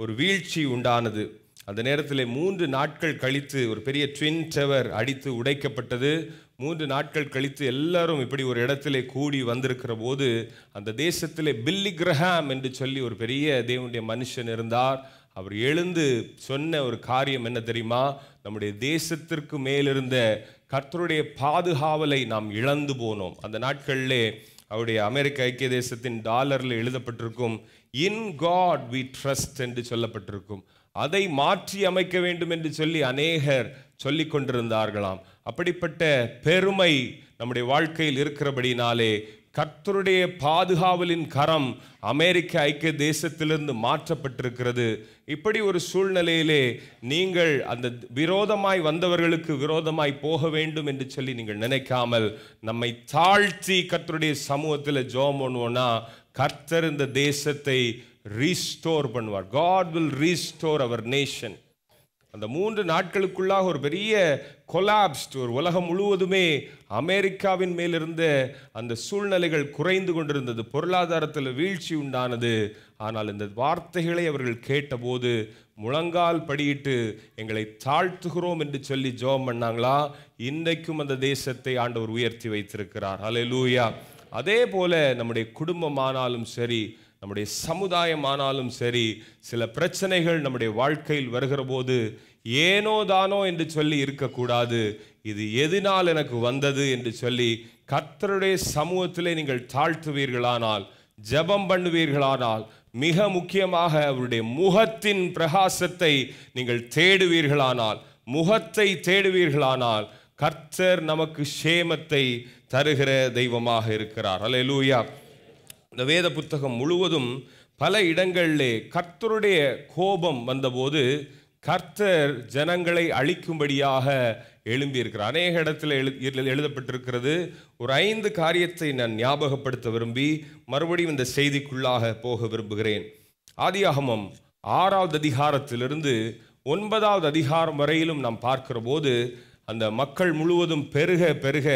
ஒரு வீழ்ச்சி உண்டானது. அந்த நேரத்தில் 3 நாட்கள் கழித்து ஒரு பெரிய ட்வின் டவர் அடித்து உடைக்கப்பட்டது. 3 நாட்கள் கழித்து எல்லாரும் இப்படி ஒரு இடத்திலே கூடி வந்திருக்கிற போது அந்த தேசத்திலே பில்லி கிரஹாம் என்று சொல்லி ஒரு பெரிய தேவனுடைய மனுஷன் இருந்தார். அவர் எழுந்து சொன்ன ஒரு காரியம் என்ன தெரியுமா? நம்முடைய தேசத்திற்கு மேலிருந்த கர்த்தருடைய பாதுகாவலை நாம் இழந்து போனோம். அந்த நாட்களிலே அவருடைய அமெரிக்க ஐக்கிய தேசத்தின் டாலரில் எழுதப்பட்டிருக்கும், இன் காட் வி ட்ரஸ்ட் என்று சொல்லப்பட்டிருக்கும். அதை மாற்றி அமைக்க வேண்டும் என்று சொல்லி அநேகர் சொல்லி கொண்டிருந்தார்களாம். அப்படிப்பட்ட பெருமை நம்முடைய வாழ்க்கையில் இருக்கிறபடினாலே கர்த்தருடைய பாதுகாவலின் கரம் அமெரிக்க ஐக்கிய தேசத்திலிருந்து மாற்றப்பட்டிருக்கிறது. இப்படி ஒரு சூழ்நிலையிலே நீங்கள் அந்த விரோதமாய் வந்தவர்களுக்கு விரோதமாய் போக வேண்டும் என்று சொல்லி நீங்கள் நினைக்காமல் நம்மை தாழ்த்தி கர்த்தருடைய சமூகத்தில் ஜெபம் பண்ணுவோம்னா கர்த்தர் இந்த தேசத்தை ரீஸ்டோர் பண்ணுவார். God will restore our nation. அந்த 3 நாட்களுக்குள்ளாக ஒரு பெரிய கொலாப்ஸ்ட், ஒரு உலகம் முழுவதுமே அமெரிக்காவின் மேலிருந்த அந்த சூழ்நிலைகள் குறைந்து கொண்டிருந்தது. பொருளாதாரத்தில் வீழ்ச்சி உண்டானது. ஆனால் இந்த வார்த்தைகளை அவர்கள் கேட்டபோது முழங்கால் படியிட்டு எங்களை தாழ்த்துகிறோம் என்று சொல்லி ஜெபம் பண்ணாங்களா. இன்றைக்கும் அந்த தேசத்தை ஆண்டவர் உயர்த்தி வைத்திருக்கிறார். அல்லேலூயா. அதே போல நம்முடைய குடும்பமானாலும் சரி, நம்முடைய சமுதாயமானாலும் சரி, சில பிரச்சனைகள் நம்முடைய வாழ்க்கையில் வருகிற போது ஏனோ தானோ என்று சொல்லி இருக்கக்கூடாது. இது எதனால் எனக்கு வந்தது என்று சொல்லி கர்த்தருடைய சமூகத்திலே நீங்கள் தாழ்த்துவீர்களானால், ஜெபம் பண்ணுவீர்களானால், மிக முக்கியமாக அவருடைய முகத்தின் பிரகாசத்தை நீங்கள் தேடுவீர்களானால், முகத்தை தேடுவீர்களானால் கர்த்தர் நமக்கு சேமத்தை தருகிற தெய்வமாக இருக்கிறார். அல்லேலூயா. இந்த வேத புத்தகம் முழுவதும் பல இடங்களிலே கர்த்தருடைய கோபம் வந்தபோது கர்த்தர் ஜனங்களை அழிக்கும்படியாக எழும்பியிருக்கிறார். அநேக இடத்துல எழுதப்பட்டிருக்கிறது. ஒரு 5 காரியத்தை நான் ஞாபகப்படுத்த விரும்பி மறுபடியும் இந்த செய்திக்குள்ளாக போக விரும்புகிறேன். ஆதியாகமம் 6வது அதிகாரத்திலிருந்து 9வது அதிகாரம் வரையிலும் நாம் பார்க்கிற போது அந்த மக்கள் முழுவதும் பெருக பெருக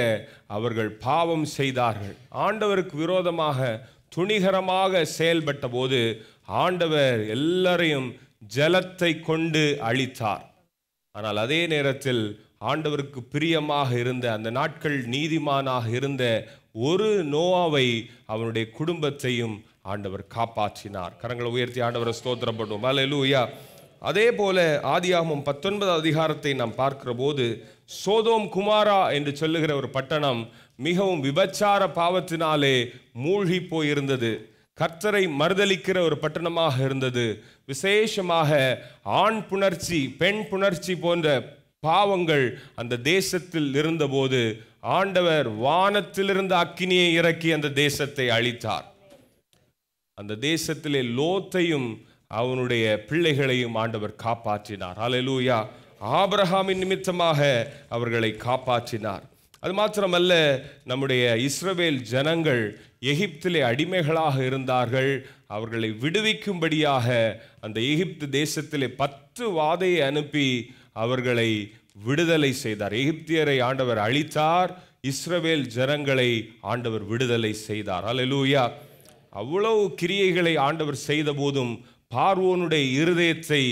அவர்கள் பாவம் செய்தார்கள். ஆண்டவருக்கு விரோதமாக துணிகரமாக செயல்பட்ட போது ஆண்டவர் எல்லாரையும் ஜலத்தை கொண்டு அழித்தார். ஆனால் அதே நேரத்தில் ஆண்டவருக்கு பிரியமாக இருந்த, அந்த நாட்கள் நீதிமானாக இருந்த ஒரு நோவாவை அவனுடைய குடும்பத்தையும் ஆண்டவர் காப்பாற்றினார். கரங்களை உயர்த்தி ஆண்டவரை ஸ்தோத்திரம் பண்ணுவோம். அல்லேலூயா. அதே போல ஆதியாகமம் 19வது அதிகாரத்தை நாம் பார்க்கிற போது சோதோம் குமாரா என்று சொல்லுகிற ஒரு பட்டணம் மிகவும் விபச்சார பாவத்தினாலே மூழ்கி போயிருந்தது. கர்த்தரை மறுதலிக்கிற ஒரு பட்டணமாக இருந்தது. விசேஷமாக ஆண் புணர்ச்சி, பெண் புணர்ச்சி போன்ற பாவங்கள் அந்த தேசத்தில் இருந்தபோது ஆண்டவர் வானத்திலிருந்து அக்கினியை இறக்கி அந்த தேசத்தை அழித்தார். அந்த தேசத்திலே லோத்தையும் அவனுடைய பிள்ளைகளையும் ஆண்டவர் காப்பாற்றினார். அல்லேலூயா. ஆபிரகாமின் நிமித்தமாக அவர்களை காப்பாற்றினார். அது மாத்திரமல்ல, நம்முடைய இஸ்ரவேல் ஜனங்கள் எகிப்திலே அடிமைகளாக இருந்தார்கள். அவர்களை விடுவிக்கும்படியாக அந்த எகிப்து தேசத்திலே 10 வாதையை அனுப்பி அவர்களை விடுதலை செய்தார். எகிப்தியரை ஆண்டவர் அழித்தார், இஸ்ரவேல் ஜனங்களை ஆண்டவர் விடுதலை செய்தார். அல்லேலூயா. அவ்வளவு கிரியைகளை ஆண்டவர் செய்த போதும் பார்வோனுடைய இருதயத்தை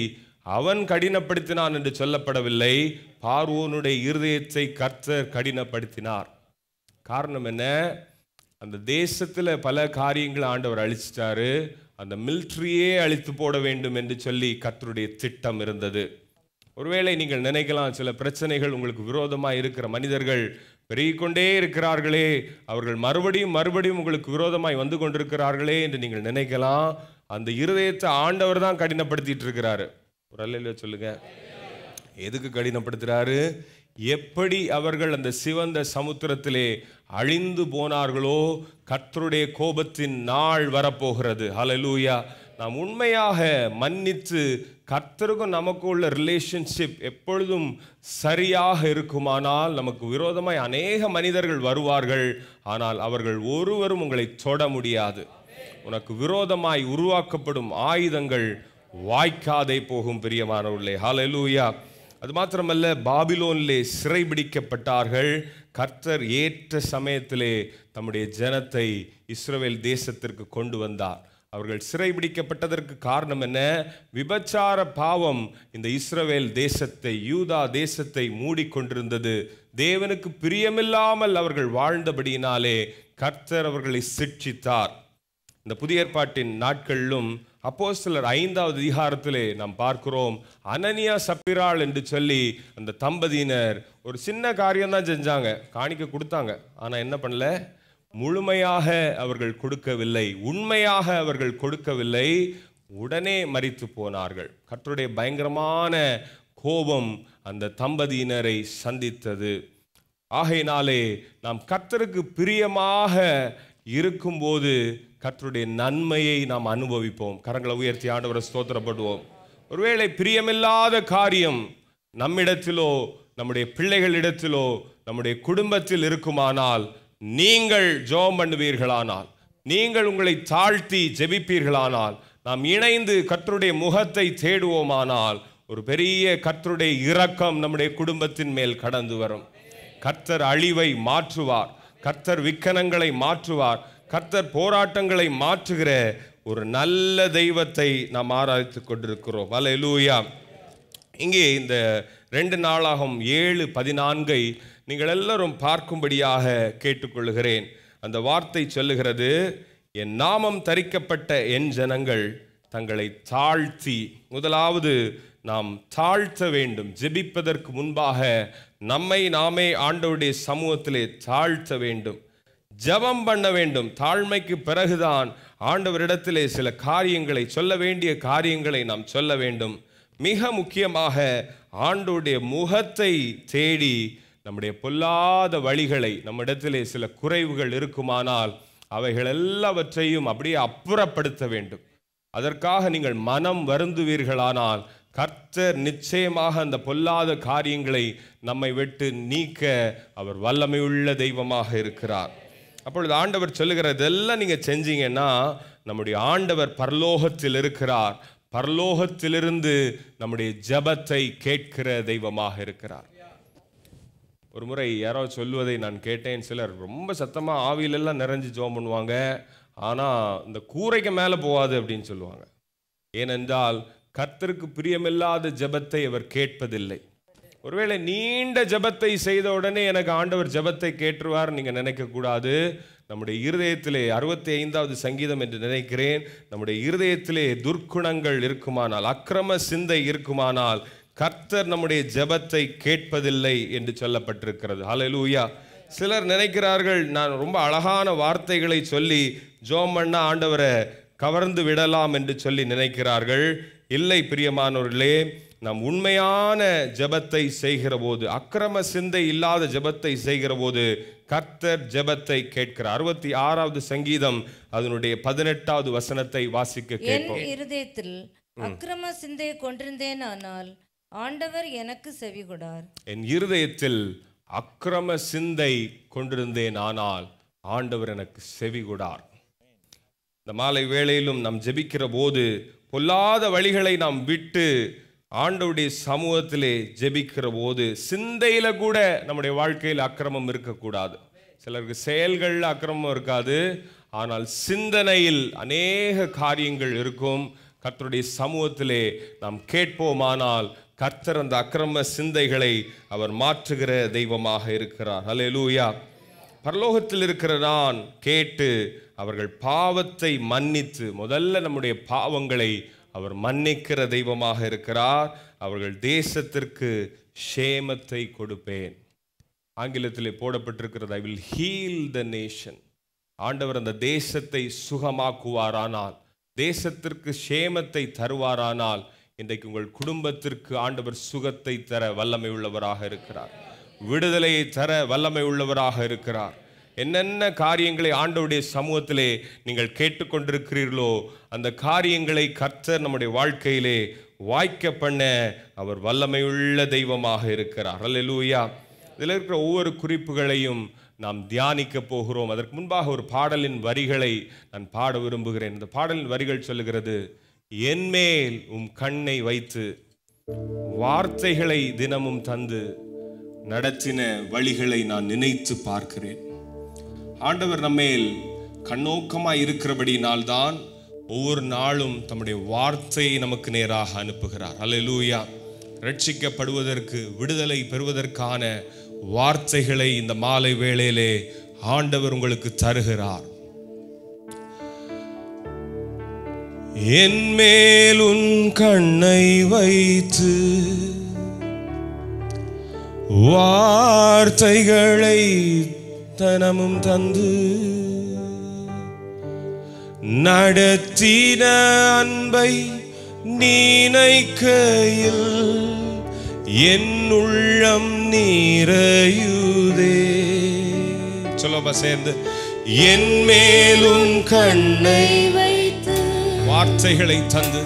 அவன் கடினப்படுத்தினான் என்று சொல்லப்படவில்லை. பார்வோனுடைய இருதயத்தை கர்த்தர் கடினப்படுத்தினார். காரணம் என்ன? அந்த தேசத்தில் பல காரியங்களை ஆண்டவர் அழிச்சிட்டாரு. அந்த மிலிட்ரியே அழித்து போட வேண்டும் என்று சொல்லி கர்த்தருடைய திட்டம் இருந்தது. ஒருவேளை நீங்கள் நினைக்கலாம், சில பிரச்சனைகள் உங்களுக்கு விரோதமாக இருக்கிற மனிதர்கள் பெருகிக்கொண்டே இருக்கிறார்களே, அவர்கள் மறுபடியும் மறுபடியும் உங்களுக்கு விரோதமாய் வந்து கொண்டிருக்கிறார்களே என்று நீங்கள் நினைக்கலாம். அந்த இருதயத்தை ஆண்டவர் தான் கடினப்படுத்திட்டு இருக்கிறாரு. ஒரு அல்லேலூயா சொல்லுங்க. எதுக்கு கடினப்படுத்துறாரு? எப்படி அவர்கள் அந்த சிவந்த சமுத்திரத்திலே அழிந்து போனார்களோ கர்த்தருடைய கோபத்தின் நாள் வரப்போகிறது. ஹல்லேலூயா. நாம் உண்மையாக மன்னித்து கர்த்தருக்கும் நமக்கு உள்ள ரிலேஷன்ஷிப் எப்பொழுதும் சரியாக இருக்குமானால் நமக்கு விரோதமாய் அநேக மனிதர்கள் வருவார்கள். ஆனால் அவர்கள் ஒருவரும் உங்களை தொட முடியாது. உனக்கு விரோதமாய் உருவாக்கப்படும் ஆயுதங்கள் வாய்க்காதே போகும் பிரியமானவர்களே. ஹல்லேலூயா. அது மாத்திரமல்ல, பாபிலோனிலே சிறைபிடிக்கப்பட்டார்கள். கர்த்தர் ஏற்ற சமயத்திலே தம்முடைய ஜனத்தை இஸ்ரவேல் தேசத்திற்கு கொண்டு வந்தார். அவர்கள் சிறைபிடிக்கப்பட்டதற்கு காரணம் என்ன? விபச்சார பாவம் இந்த இஸ்ரவேல் தேசத்தை, யூதா தேசத்தை மூடிக்கொண்டிருந்தது. தேவனுக்கு பிரியமில்லாமல் அவர்கள் வாழ்ந்தபடியினாலே கர்த்தர் அவர்களை சிட்சித்தார். இந்த புதிய ஏற்பாட்டின் நாட்களிலும் அப்போஸ்தலர் 5வது அதிகாரத்திலே நாம் பார்க்கிறோம், அனனியா சப்பிராள் என்று சொல்லி அந்த தம்பதியினர் ஒரு சின்ன காரியம் தான் செஞ்சாங்க, காணிக்க கொடுத்தாங்க. ஆனால் என்ன பண்ணல? முழுமையாக அவர்கள் கொடுக்கவில்லை, உண்மையாக அவர்கள் கொடுக்கவில்லை. உடனே மரித்து போனார்கள். கர்த்தருடைய பயங்கரமான கோபம் அந்த தம்பதியினரை சந்தித்தது. ஆகையினாலே நாம் கர்த்தருக்கு பிரியமாக இருக்கும்போது கர்த்தருடைய நன்மையை நாம் அனுபவிப்போம். கரங்களை உயர்த்தி ஆண்டவரை ஸ்தோத்திரப்படுவோம். ஒருவேளை பிரியமில்லாத காரியம் நம்மிடத்திலோ, நம்முடைய பிள்ளைகளிடத்திலோ, நம்முடைய குடும்பத்தில் இருக்குமானால், நீங்கள் ஜெபம் பண்ணுவீர்களானால், நீங்கள் உங்களை தாழ்த்தி ஜெபிப்பீர்களானால், நாம் இணைந்து கர்த்தருடைய முகத்தை தேடுவோமானால், ஒரு பெரிய கர்த்தருடைய இரக்கம் நம்முடைய குடும்பத்தின் மேல் கடந்து வரும். கர்த்தர் அழிவை மாற்றுவார், கர்த்தர் விக்கனங்களை மாற்றுவார், கர்த்தர் போராட்டங்களை மாற்றுகிற ஒரு நல்ல தெய்வத்தை நாம் ஆராய்த்து கொண்டிருக்கிறோம். அல்லேலூயா. இங்கே இந்த 2 நாளாகும் 7:14 நீங்கள் எல்லாரும் பார்க்கும்படியாக கேட்டுக்கொள்கிறேன். அந்த வார்த்தை சொல்லுகிறது, என் நாமம் தரிக்கப்பட்ட என் ஜனங்கள் தங்களை தாழ்த்தி, முதலாவது நாம் தாழ்த்த வேண்டும். ஜெபிப்பதற்கு முன்பாக நம்மை நாமே ஆண்டவருடைய சமூகத்திலே தாழ்த்த வேண்டும், ஜெபம் பண்ண வேண்டும். தாழ்மைக்கு பிறகுதான் ஆண்டவரிடத்திலே சில காரியங்களை, சொல்ல வேண்டிய காரியங்களை நாம் சொல்ல வேண்டும். மிக முக்கியமாக ஆண்டவருடைய முகத்தை தேடி நம்முடைய பொல்லாத வழிகளை, நம்மிடத்திலே சில குறைவுகள் இருக்குமானால் அவைகள் எல்லாவற்றையும் அப்படியே அப்புறப்படுத்த வேண்டும். அதற்காக நீங்கள் மனம் வருந்துவீர்களானால் கர்த்தர் நிச்சயமாக அந்த பொல்லாத காரியங்களை நம்மை விட்டு நீக்க அவர் வல்லமையுள்ள தெய்வமாக இருக்கிறார். அப்பொழுது ஆண்டவர் சொல்லுகிறார், இதெல்லாம் நீங்கள் செஞ்சீங்கன்னா நம்முடைய ஆண்டவர் பரலோகத்தில் இருக்கிறார், பரலோகத்திலிருந்து நம்முடைய ஜெபத்தை கேட்கிற தெய்வமாக இருக்கிறார். ஒரு முறை யாரோ சொல்லுவதை நான் கேட்டேன். சிலர் ரொம்ப சத்தமாக ஆவியிலெல்லாம் நிறைஞ்சு ஜெபம் பண்ணுவாங்க, ஆனால் இந்த கூரைக்கு மேலே போகாது அப்படின்னு சொல்லுவாங்க. ஏனென்றால் கர்த்தருக்கு பிரியமில்லாத ஜெபத்தை அவர் கேட்பதில்லை. ஒருவேளை நீண்ட ஜெபத்தை செய்த உடனே எனக்கு ஆண்டவர் ஜெபத்தை கேட்டுருவார் நீங்கள் நினைக்கக்கூடாது. நம்முடைய இருதயத்திலே 65வது சங்கீதம் என்று நினைக்கிறேன், நம்முடைய இருதயத்திலே துர்க்குணங்கள் இருக்குமானால், அக்கிரம சிந்தை இருக்குமானால் கர்த்தர் நம்முடைய ஜெபத்தை கேட்பதில்லை என்று சொல்லப்பட்டிருக்கிறது. ஹல்லேலூயா. சிலர் நினைக்கிறார்கள், நான் ரொம்ப அழகான வார்த்தைகளை சொல்லி ஜெபம் பண்ண ஆண்டவரை கவர்ந்து விடலாம் என்று சொல்லி நினைக்கிறார்கள். இல்லை பிரியமானவர்களே, நாம் உண்மையான ஜெபத்தை செய்கிற போது, அக்கிரம சிந்தை இல்லாத ஜெபத்தை செய்கிற போது கர்த்தர் ஜெபத்தை கேட்கிறார். 66வது சங்கீதம் அதனுடைய 18வது வசனத்தை வாசிக்க கேட்போம். என் இருதயத்தில் அக்கிரம சிந்தையை கொண்டிருந்தேனானால் ஆண்டவர் எனக்கு செவிகொடார். என் இருதயத்தில் அக்கிரம சிந்தை கொண்டிருந்தேனானால் ஆண்டவர் எனக்கு செவிகொடார். இந்த மாலை வேளையிலும் நாம் ஜெபிக்கிற போது பொல்லாத வழிகளை நாம் விட்டு ஆண்டவருடைய சமூகத்திலே ஜெபிக்கிற போது சிந்தையில கூட நம்முடைய வாழ்க்கையில் அக்கிரமம் இருக்கக்கூடாது. சிலருக்கு செயல்களில் அக்கிரமம் இருக்காது, ஆனால் சிந்தனையில் அநேக காரியங்கள் இருக்கும். கர்த்தருடைய சமூகத்திலே நாம் கேட்போமானால் கர்த்தர் அந்த அக்கிரம சிந்தைகளை அவர் மாற்றுகிற தெய்வமாக இருக்கிறார். ஹல்லேலூயா. பரலோகத்தில் இருக்கிற நான் கேட்டு அவர்கள் பாவத்தை மன்னித்து, முதல்ல நம்முடைய பாவங்களை அவர் மன்னிக்கிற தெய்வமாக இருக்கிறார். அவர்கள் தேசத்திற்கு ஷேமத்தை கொடுப்பேன். ஆங்கிலத்திலே போடப்பட்டிருக்கிறது, I will heal the nation. ஆண்டவர் அந்த தேசத்தை சுகமாக்குவாரானால், தேசத்திற்கு ஷேமத்தை தருவாரானால், இன்றைக்கு உங்கள் குடும்பத்திற்கு ஆண்டவர் சுகத்தை தர வல்லமை உள்ளவராக இருக்கிறார், விடுதலையை தர வல்லமை உள்ளவராக இருக்கிறார். என்னென்ன காரியங்களை ஆண்டவருடைய சமூகத்திலே நீங்கள் கேட்டுக்கொண்டிருக்கிறீர்களோ அந்த காரியங்களை கர்த்தர் நம்முடைய வாழ்க்கையிலே வாய்க்க பண்ண அவர் வல்லமையுள்ள தெய்வமாக இருக்கிறார். அல்லேலூயா. இதில் இருக்கிற ஒவ்வொரு குறிப்புகளையும் நாம் தியானிக்க போகிறோம். அதற்கு முன்பாக ஒரு பாடலின் வரிகளை நான் பாட விரும்புகிறேன். இந்த பாடலின் வரிகள் சொல்லுகிறது, என்மேல் கண்ணை வைத்து வார்த்தைகளை தினமும் தந்து நடத்தின வழிகளை நான் நினைத்து பார்க்கிறேன். ஆண்டவர் நம்மேல் கண்ணோக்கமாய் இருக்கிறபடினால்தான் ஒவ்வொரு நாளும் தம்முடைய வார்த்தையை நமக்கு நேராக அனுப்புகிறார். அல்லேலூயா. ரட்சிக்கப்படுவதற்கு, விடுதலை பெறுவதற்கான வார்த்தைகளை இந்த மாலை வேளையிலே ஆண்டவர் உங்களுக்கு தருகிறார். என் மேல் உன் கண்ணை வைத்து வார்த்தைகளை தனமும் தந்து நடத்தின அன்பை நினைக்கையில் என் உள்ளம் நீரையுதே. சொல்லுமா சேர்ந்து, என் மேலும் கண்ணை வைத்து வார்த்தைகளை தந்து,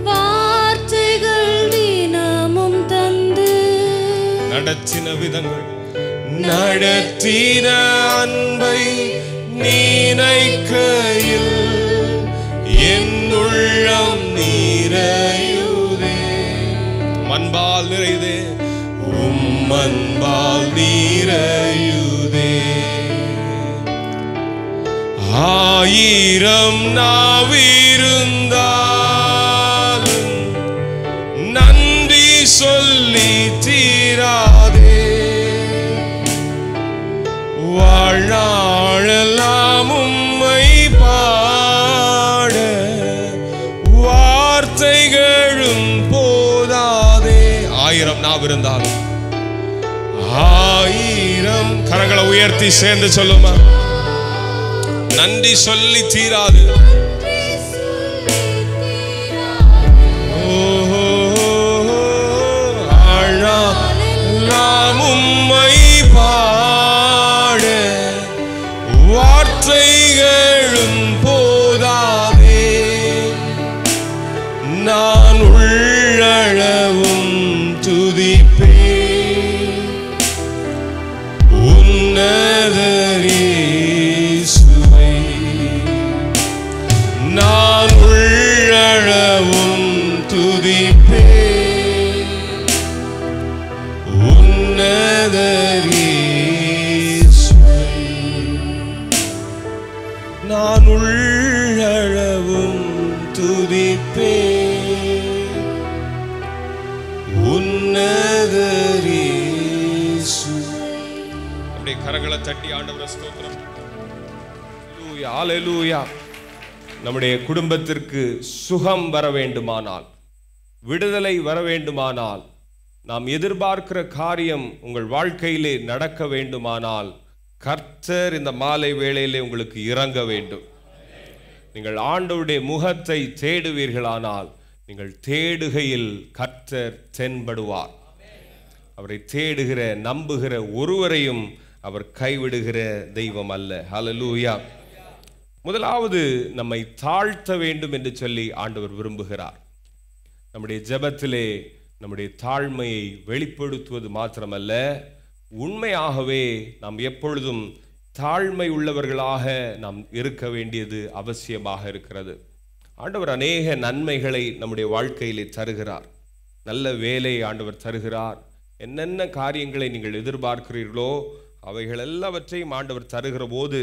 வார்த்தைகள் தினமும் தந்து நடத்தின விதங்கள், நடத்தின அன்பை நினைக்கையில் என் உள்ளம் நீரையுதே. அன்பால் நிறைதே, அன்பால் நீரையுதே. ஆயிரம் நாவிருந்தால் நன்றி சொல்லி தீராதே. வாழ்நாளெல்லாம் உம்மை பாட வார்த்தைகளும் போதாதே. ஆயிரம் நாவிருந்தாலும், ஆயிரம் கரங்களை உயர்த்தி சேர்ந்து சொல்லுமா, நன்றி சொல்லி தீராது. நாம் உம்மை பாட வார்த்தைகளும் போதாதே. நான் உள்ளளவும் துதிப்பேன் உன்னதரே. நான் உள்ளளவும் துதிப்பேன் உன்னதரே. நான் உள்ளளவும் துதிப்பேன் உன்னதரே. அப்படியே கரங்களை தட்டி ஆண்டவரை ஸ்தோத்திரம். ஹல்லேலூயா. நம்முடைய குடும்பத்திற்கு சுகம் வர வேண்டுமானால், விடுதலை வர வேண்டுமானால், நாம் எதிர்பார்க்கிற காரியம் உங்கள் வாழ்க்கையிலே நடக்க வேண்டுமானால், கர்த்தர் இந்த மாலை வேளையிலே உங்களுக்கு இறங்க வேண்டும். நீங்கள் ஆண்டவருடைய முகத்தை தேடுவீர்களானால், நீங்கள் தேடுகையில் கர்த்தர் தென்படுவார். அவரை தேடுகிற, நம்புகிற ஒருவரையும் அவர் கைவிடுகிற தெய்வம் அல்ல. ஹல்லேலூயா. முதலாவது, நம்மை தாழ்த்த வேண்டும் என்று சொல்லி ஆண்டவர் விரும்புகிறார். நம்முடைய ஜெபத்திலே நம்முடைய தாழ்மையை வெளிப்படுத்துவது மாத்திரமல்ல, உண்மையாகவே நாம் எப்பொழுதும் தாழ்மை உள்ளவர்களாக நாம் இருக்க வேண்டியது அவசியமாக இருக்கிறது. ஆண்டவர் அநேக நன்மைகளை நம்முடைய வாழ்க்கையிலே தருகிறார். நல்ல வேலை ஆண்டவர் தருகிறார். என்னென்ன காரியங்களை நீங்கள் எதிர்பார்க்கிறீர்களோ அவைகள் எல்லாவற்றையும் ஆண்டவர் தருகிற போது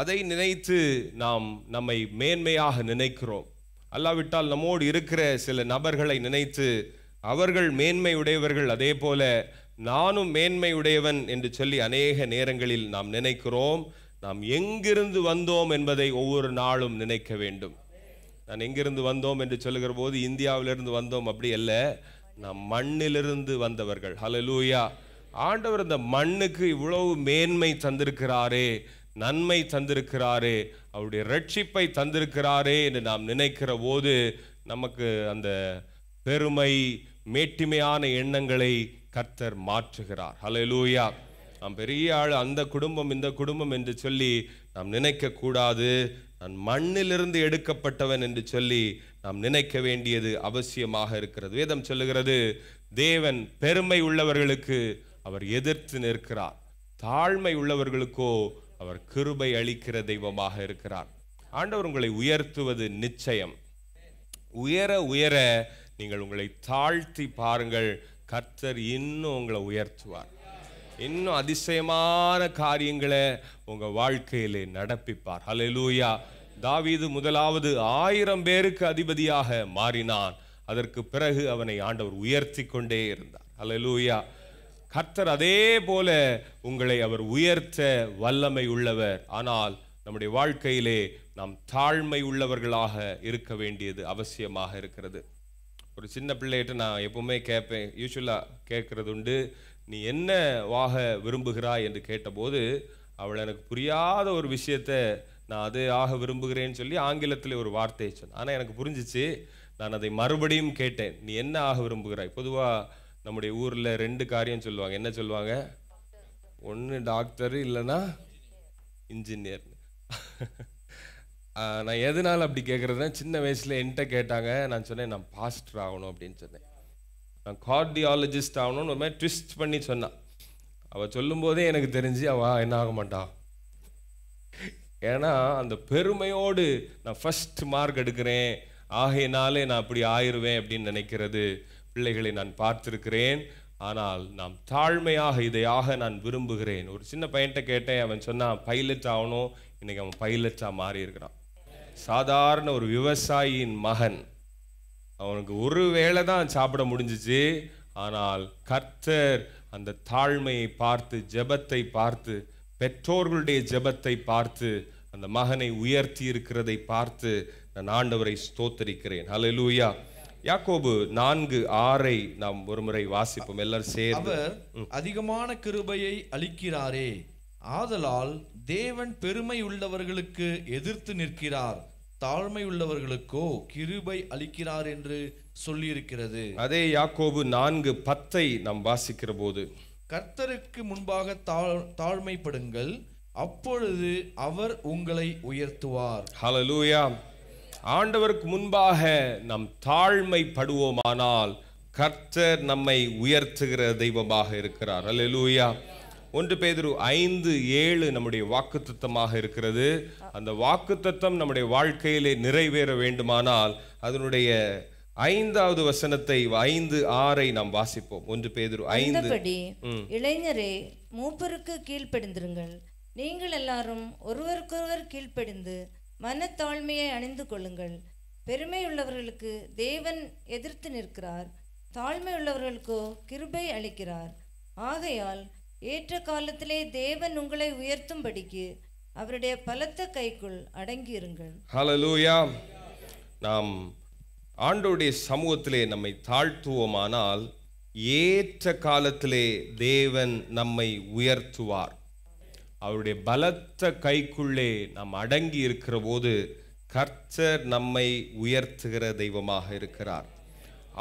அதை நினைத்து நாம் நம்மை மேன்மையாக நினைக்கிறோம். அல்லாவிட்டால் நம்மோடு இருக்கிற சில நபர்களை நினைத்து அவர்கள் மேன்மை உடையவர்கள், அதே போல நானும் மேன்மை உடையவன் என்று சொல்லி அநேக நேரங்களில் நாம் நினைக்கிறோம். நாம் எங்கிருந்து வந்தோம் என்பதை ஒவ்வொரு நாளும் நினைக்க வேண்டும். நான் எங்கிருந்து வந்தோம் என்று சொல்லுகிற போது இந்தியாவிலிருந்து வந்தோம் அப்படி அல்ல, நாம் மண்ணிலிருந்து வந்தவர்கள். ஹல்லேலூயா. ஆண்டவர் இந்த மண்ணுக்கு இவ்வளவு மேன்மை தந்திருக்கிறாரே, நன்மை தந்திருக்கிறாரே, அவருடைய ரட்சிப்பை தந்திருக்கிறாரே என்று நாம் நினைக்கிற போது நமக்கு அந்த பெருமை, மேட்டிமையான எண்ணங்களை கர்த்தர் மாற்றுகிறார். ஹல்லேலூயா. நாம் பெரிய ஆள், அந்த குடும்பம் இந்த குடும்பம் என்று சொல்லி நாம் நினைக்க கூடாது. நான் மண்ணிலிருந்து எடுக்கப்பட்டவன் என்று சொல்லி நாம் நினைக்க வேண்டியது அவசியமாக இருக்கிறது. வேதம் சொல்லுகிறது, தேவன் பெருமை உள்ளவர்களுக்கு அவர் எதிர்த்து நிற்கிறார், தாழ்மை உள்ளவர்களுக்கோ அவர் கிருபை அளிக்கிற தெய்வமாக இருக்கிறார். ஆண்டவர் உங்களை உயர்த்துவது நிச்சயம். உயர உயர நீங்கள் உங்களை தாழ்த்தி பாருங்கள், கர்த்தர் இன்னும் உங்களை உயர்த்துவார். இன்னும் அதிசயமான காரியங்களை உங்க வாழ்க்கையிலே நடப்பிப்பார். ஹல்லேலூயா. தாவீது முதலாவது 1000 பேருக்கு அதிபதியாக மாறினான். அதற்கு பிறகு அவனை ஆண்டவர் உயர்த்தி கொண்டே இருந்தார். ஹல்லேலூயா. கர்த்தர் அதே போல உங்களை அவர் உயர்த்த வல்லமை உள்ளவர். ஆனால் நம்முடைய வாழ்க்கையிலே நாம் தாழ்மை உள்ளவர்களாக இருக்க வேண்டியது அவசியமாக இருக்கிறது. ஒரு சின்ன பிள்ளைகிட்ட நான் எப்பவுமே கேட்பேன், யூஸ்வலாக கேட்கறது உண்டு, நீ என்ன வாக விரும்புகிறாய் என்று கேட்டபோது அவள் எனக்கு புரியாத ஒரு விஷயத்தை நான் அது ஆக விரும்புகிறேன்னு சொல்லி ஆங்கிலத்தில் ஒரு வார்த்தையை சொன்னேன். ஆனால் எனக்கு புரிஞ்சிச்சு. நான் அதை மறுபடியும் கேட்டேன், நீ என்ன ஆக விரும்புகிறாய்? பொதுவாக நம்முடைய ஊரில் 2 காரியம் சொல்லுவாங்க. என்ன சொல்லுவாங்க? ஒன்று டாக்டர், இல்லைன்னா இன்ஜினியர். நான் எதனால அப்படி கேட்குறதுனா, சின்ன வயசில் என்கிட்ட கேட்டாங்க, நான் சொன்னேன் நான் பாஸ்டர் ஆகணும் அப்படின்னு சொன்னேன். நான் கார்டியாலஜிஸ்ட் ஆகணும்னு ஒரு மாதிரி ட்விஸ்ட் பண்ணி சொன்னான். அவள் சொல்லும்போதே எனக்கு தெரிஞ்சு அவள் என்ன ஆக மாட்டான். ஏன்னா அந்த பெருமையோடு நான் ஃபர்ஸ்ட் மார்க் எடுக்கிறேன், ஆகையினாலே நான் அப்படி ஆயிடுவேன் அப்படின்னு நினைக்கிறது பிள்ளைகளை நான் பார்த்திருக்கிறேன். ஆனால் நாம் தாழ்மையாக இதையாக நான் விரும்புகிறேன். ஒரு சின்ன பையன்கிட்ட கேட்டேன், அவன் சொன்னான் பைலட் ஆகணும். இன்னைக்கு அவன் பைலட்டாக மாறி இருக்கிறான். சாதாரண ஒரு விவசாயியின் மகன். அவனுக்கு ஒரு வேளை தான் சாப்பிட முடிஞ்சிச்சு. ஆனால் கர்த்தர் அந்த தாழ்மையை பார்த்து, ஜெபத்தை பார்த்து, பெற்றோர்களுடைய ஜெபத்தை பார்த்து, அந்த மகனை உயர்த்தி இருக்கிறதை பார்த்து நான் ஆண்டவரை ஸ்தோத்தரிக்கிறேன். ஹல்லேலூயா. யாக்கோபு 4:6 நாம் ஒருமுறை வாசிப்போம் எல்லாரும் சேர்ந்து. அவர் அதிகமான கிருபையை அளிக்கிறாரே, ஆதலால் தேவன் பெருமை உள்ளவர்களுக்கு எதிர்த்து நிற்கிறார், தாழ்மை உள்ளவர்களுக்கோ கிருபை அளிக்கிறார் என்று சொல்லியிருக்கிறது. அதே யாக்கோபு 4:10 நாம் வாசிக்கிற போது, கர்த்தருக்கு முன்பாக தாழ்மைப்படுங்கள், அப்பொழுது அவர் உங்களை உயர்த்துவார். ஹல்லேலூயா. ஆண்டவருக்கு முன்பாக நாம் தாழ்மைப்படுவோமானால் கர்த்தர் நம்மை உயர்த்துகிற தெய்வமாக இருக்கிறார். ஹல்லேலூயா. 1 பேதுரு 5:7 நம்முடைய வாக்குத்தத்தமாக இருக்கிறது. அந்த வாக்குத்தத்தம் நம்முடைய வாழ்க்கையிலே நிறைவேற வேண்டுமானால் அதனுடைய 5வது வசனத்தை 5:6 நாம் வாசிப்போம். 1 பேதுரு 5. இளைஞரே, மூப்பருக்கு கீழ்ப்படிந்திருங்கள். நீங்கள் எல்லாரும் ஒருவருக்கொருவர் கீழ்ப்படிந்து மனத்தாழ்மையை அணிந்து கொள்ளுங்கள். பெருமை உள்ளவர்களுக்கு தேவன் எதிர்த்து நிற்கிறார், தாழ்மை உள்ளவர்களுக்கோ கிருபை அளிக்கிறார். ஆகையால் ஏற்ற காலத்திலே தேவன் உங்களை உயர்த்தும்படிக்கு அவருடைய பலத்த கைக்குள் அடங்கியிருங்கள். ஹல்லேலூயா. நாம் ஆண்டவருடைய சமூகத்திலே நம்மை தாழ்த்துவோமானால் ஏற்ற காலத்திலே தேவன் நம்மை உயர்த்துவார். அவருடைய பலத்த கைக்குள்ளே நாம் அடங்கி இருக்கிற போது கர்த்தர் நம்மை உயர்த்துகிற தெய்வமாக இருக்கிறார்.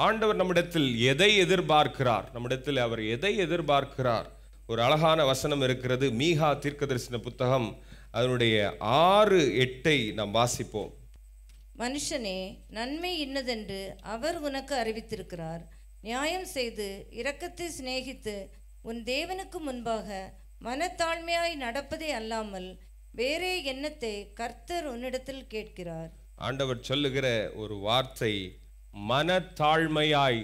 ஆண்டவர் நம்மிடத்தில் எதை எதிர்பார்க்கிறார்? நம்மிடத்தில் அவர் எதை எதிர்பார்க்கிறார்? ஒரு அழகான வசனம் இருக்கிறது. மீகா தீர்க்கதரிசன புத்தகம் அதனுடைய 6:8 நாம் வாசிப்போம். மனுஷனே, நன்மை இன்னதென்று அவர் உனக்கு அறிவித்திருக்கிறார். நியாயம் செய்து இரக்கத்தை சிநேகித்து உன் தேவனுக்கு முன்பாக மனத்தாழ்மையாய் நடப்பதே அல்லாமல் வேறே எண்ணத்தை கர்த்தர் உன்னிடத்தில் கேட்கிறார். ஆண்டவர் சொல்லுகிற ஒரு வார்த்தை, மனத்தாழ்மையாய்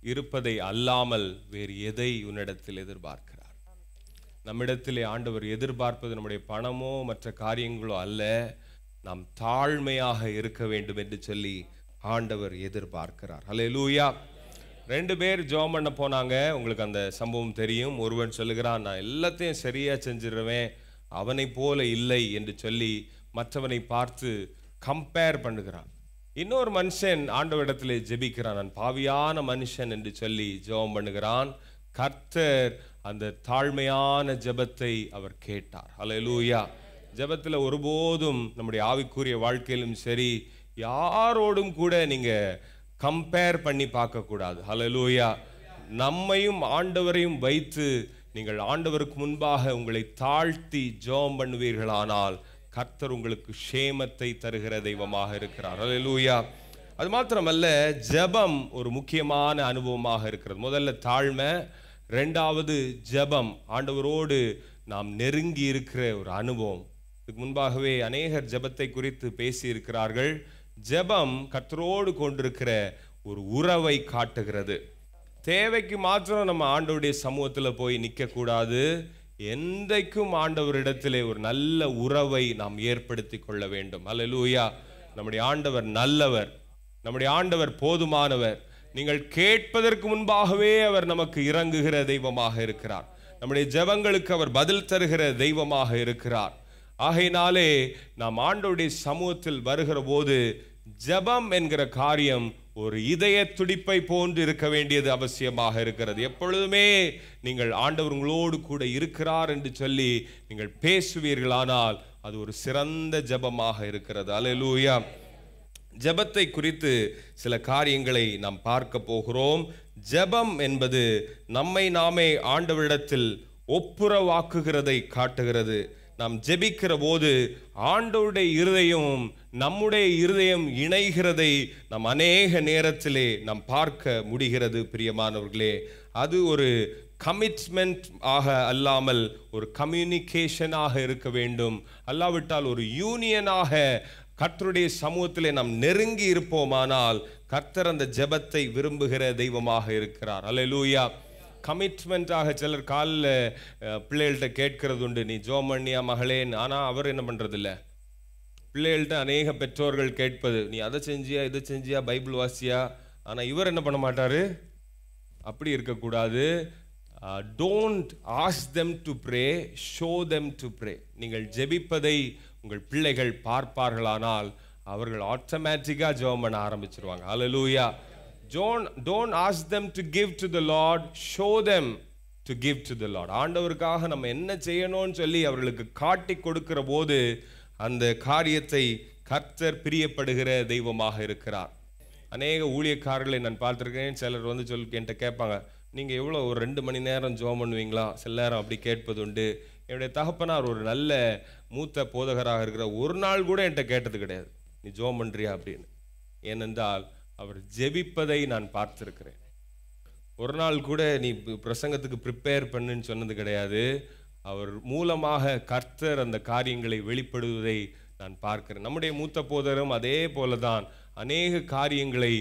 இருப்பதை அல்லாமல் வேறு எதை உன்னிடத்தில் எதிர்பார்க்கிறார்? நம்மிடத்திலே ஆண்டவர் எதிர்பார்ப்பது நம்முடைய பணமோ மற்ற காரியங்களோ அல்ல, நாம் தாழ்மையாக இருக்க வேண்டும் என்று சொல்லி ஆண்டவர் எதிர்பார்க்கிறார். ஹல்லேலூயா. 2 பேர் ஜெபம் பண்ண போனாங்க. உங்களுக்கு அந்த சம்பவம் தெரியும். ஒருவன் சொல்லுகிறான், நான் எல்லாத்தையும் சரியா செஞ்சிருவேன், அவனை போல இல்லை என்று சொல்லி மற்றவனை பார்த்து கம்பேர் பண்ணுகிறான். இன்னொரு மனுஷன் ஆண்டவரிடத்திலே ஜெபிக்கிறான், நான் பாவியான மனுஷன் என்று சொல்லி ஜெபம் பண்ணுகிறான். கர்த்தர் அந்த தாழ்மையான ஜெபத்தை அவர் கேட்டார். ஹல்லேலூயா. ஜெபத்தில் ஒருபோதும் நம்முடைய ஆவிக்குரிய வாழ்க்கையிலும் சரி, யாரோடும் கூட நீங்க கம்பேர் பண்ணி பார்க்கக்கூடாது. ஹல்லேலூயா. நம்மையும் ஆண்டவரையும் வைத்து நீங்கள் ஆண்டவருக்கு முன்பாக உங்களை தாழ்த்தி ஜெபம் பண்ணுவீர்களானால் கர்த்தர் உங்களுக்கு க்ஷேமத்தை தருகிற தெய்வமாக இருக்கிறார். ஹல்லேலூயா. அது மாத்திரமல்ல, ஜெபம் ஒரு முக்கியமான அனுபவமாக இருக்கிறது. முதல்ல தாழ்மை, 2வது ஜெபம், ஆண்டவரோடு நாம் நெருங்கி இருக்கிற ஒரு அனுபவம். இதுக்கு முன்பாகவே அநேகர் ஜெபத்தை குறித்து பேசி இருக்கிறார்கள். ஜெபம் கர்த்தரோடு கொண்டிருக்கிற ஒரு உறவை காட்டுகிறது. தேவைக்கு மாத்திரம் நம்ம ஆண்டவருடைய சமூகத்தில் போய் நிற்கக்கூடாது. என்றைக்கும் ஆண்டவரிடத்திலே ஒரு நல்ல உறவை நாம் ஏற்படுத்தி கொள்ள வேண்டும். அல்லேலூயா. நம்முடைய ஆண்டவர் நல்லவர், நம்முடைய ஆண்டவர் போதுமானவர். நீங்கள் கேட்பதற்கு முன்பாகவே அவர் நமக்கு இறங்குகிற தெய்வமாக இருக்கிறார். நம்முடைய ஜெபங்களுக்கு அவர் பதில் தருகிற தெய்வமாக இருக்கிறார். ஆகையினாலே நாம் ஆண்டவருடைய சமூகத்தில் வருகிற போது ஜெபம் என்கிற காரியம் ஒரு இதய துடிப்பை போன்று இருக்க வேண்டியது அவசியமாக இருக்கிறது. எப்பொழுதுமே நீங்கள் ஆண்டவர் உங்களோடு கூட இருக்கிறார் என்று சொல்லி நீங்கள் பேசுவீர்களானால் அது ஒரு சிறந்த ஜெபமாக இருக்கிறது. அல்லேலூயா. ஜெபத்தை குறித்து சில காரியங்களை நாம் பார்க்க போகிறோம். ஜெபம் என்பது நம்மை நாமே ஆண்டவரிடத்தில் ஒப்புரவாக்குகிறதை காட்டுகிறது. நாம் ஜெபிக்கிற போது ஆண்டவருடைய இருதயம் நம்முடைய இருதயம் இணைகிறதை நாம் அநேக நேரத்திலே நாம் பார்க்க முடிகிறது. பிரியமானவர்களே, அது ஒரு கமிட்மெண்ட் ஆக அல்லாமல் ஒரு கம்யூனிகேஷனாக இருக்க வேண்டும். அல்லாவிட்டால் ஒரு யூனியனாக கர்த்தருடைய சமூகத்திலே நாம் நெருங்கி இருப்போமானால் கர்த்தர் அந்த ஜெபத்தை விரும்புகிற தெய்வமாக இருக்கிறார். அல்லேலூயா. கமிட்மெண்ட்டாக சிலர் காலில் பிள்ளைகள்கிட்ட கேட்கறது உண்டு, நீ ஜோம் பண்ணியா மகளேன்னு. ஆனால் அவர் என்ன பண்ணுறதில்ல. பிள்ளைகள்கிட்ட அநேக பெற்றோர்கள் கேட்பது, நீ அதை செஞ்சியா இதை செஞ்சியா பைபிள் வாசியா. ஆனால் இவர் என்ன பண்ண மாட்டார். அப்படி இருக்கக்கூடாது. Don't ask them to pray, show them to pray. நீங்கள் ஜெபிப்பதை உங்கள் பிள்ளைகள் பார்ப்பார்களானால் அவர்கள் ஆட்டோமேட்டிக்காக ஜெபம் பண்ண ஆரம்பிச்சிருவாங்க. அல்லேலூயா. Don't ask them to give to the Lord, show them to give to the Lord. ஆண்டவருக்காக நம்ம என்ன செய்யணும்னு சொல்லி அவர்களுக்கு காட்டி கொடுக்கிற போது அந்த காரியத்தை கர்த்தர் பிரியப்படுகிற தெய்வமாக இருக்கிறார். அநேக ஊழியக்காரர்களை நான் பார்த்துருக்கேன். சிலர் வந்து என்கிட்ட கேட்பாங்க, நீங்கள் எவ்வளோ ஒரு 2 மணி நேரம் ஜெபம் பண்ணுவீங்களா? சில நேரம் அப்படி கேட்பது உண்டு. என்னுடைய தகப்பனார் ஒரு நல்ல மூத்த போதகராக இருக்கிற ஒரு நாள் கூட என்கிட்ட கேட்டது கிடையாது, நீ ஜெபம் பண்ணுறியா அப்படின்னு. ஏனென்றால் அவர் ஜெபிப்பதை நான் பார்த்திருக்கிறேன். ஒரு நாள் கூட நீ பிரசங்கத்துக்கு ப்ரிப்பேர் பண்ணுன்னு சொன்னது கிடையாது. அவர் மூலமாக கர்த்தர் அந்த காரியங்களை வெளிப்படுவதை நான் பார்க்கிறேன். நம்முடைய மூத்த போதரும் அதே போலதான் அநேக காரியங்களை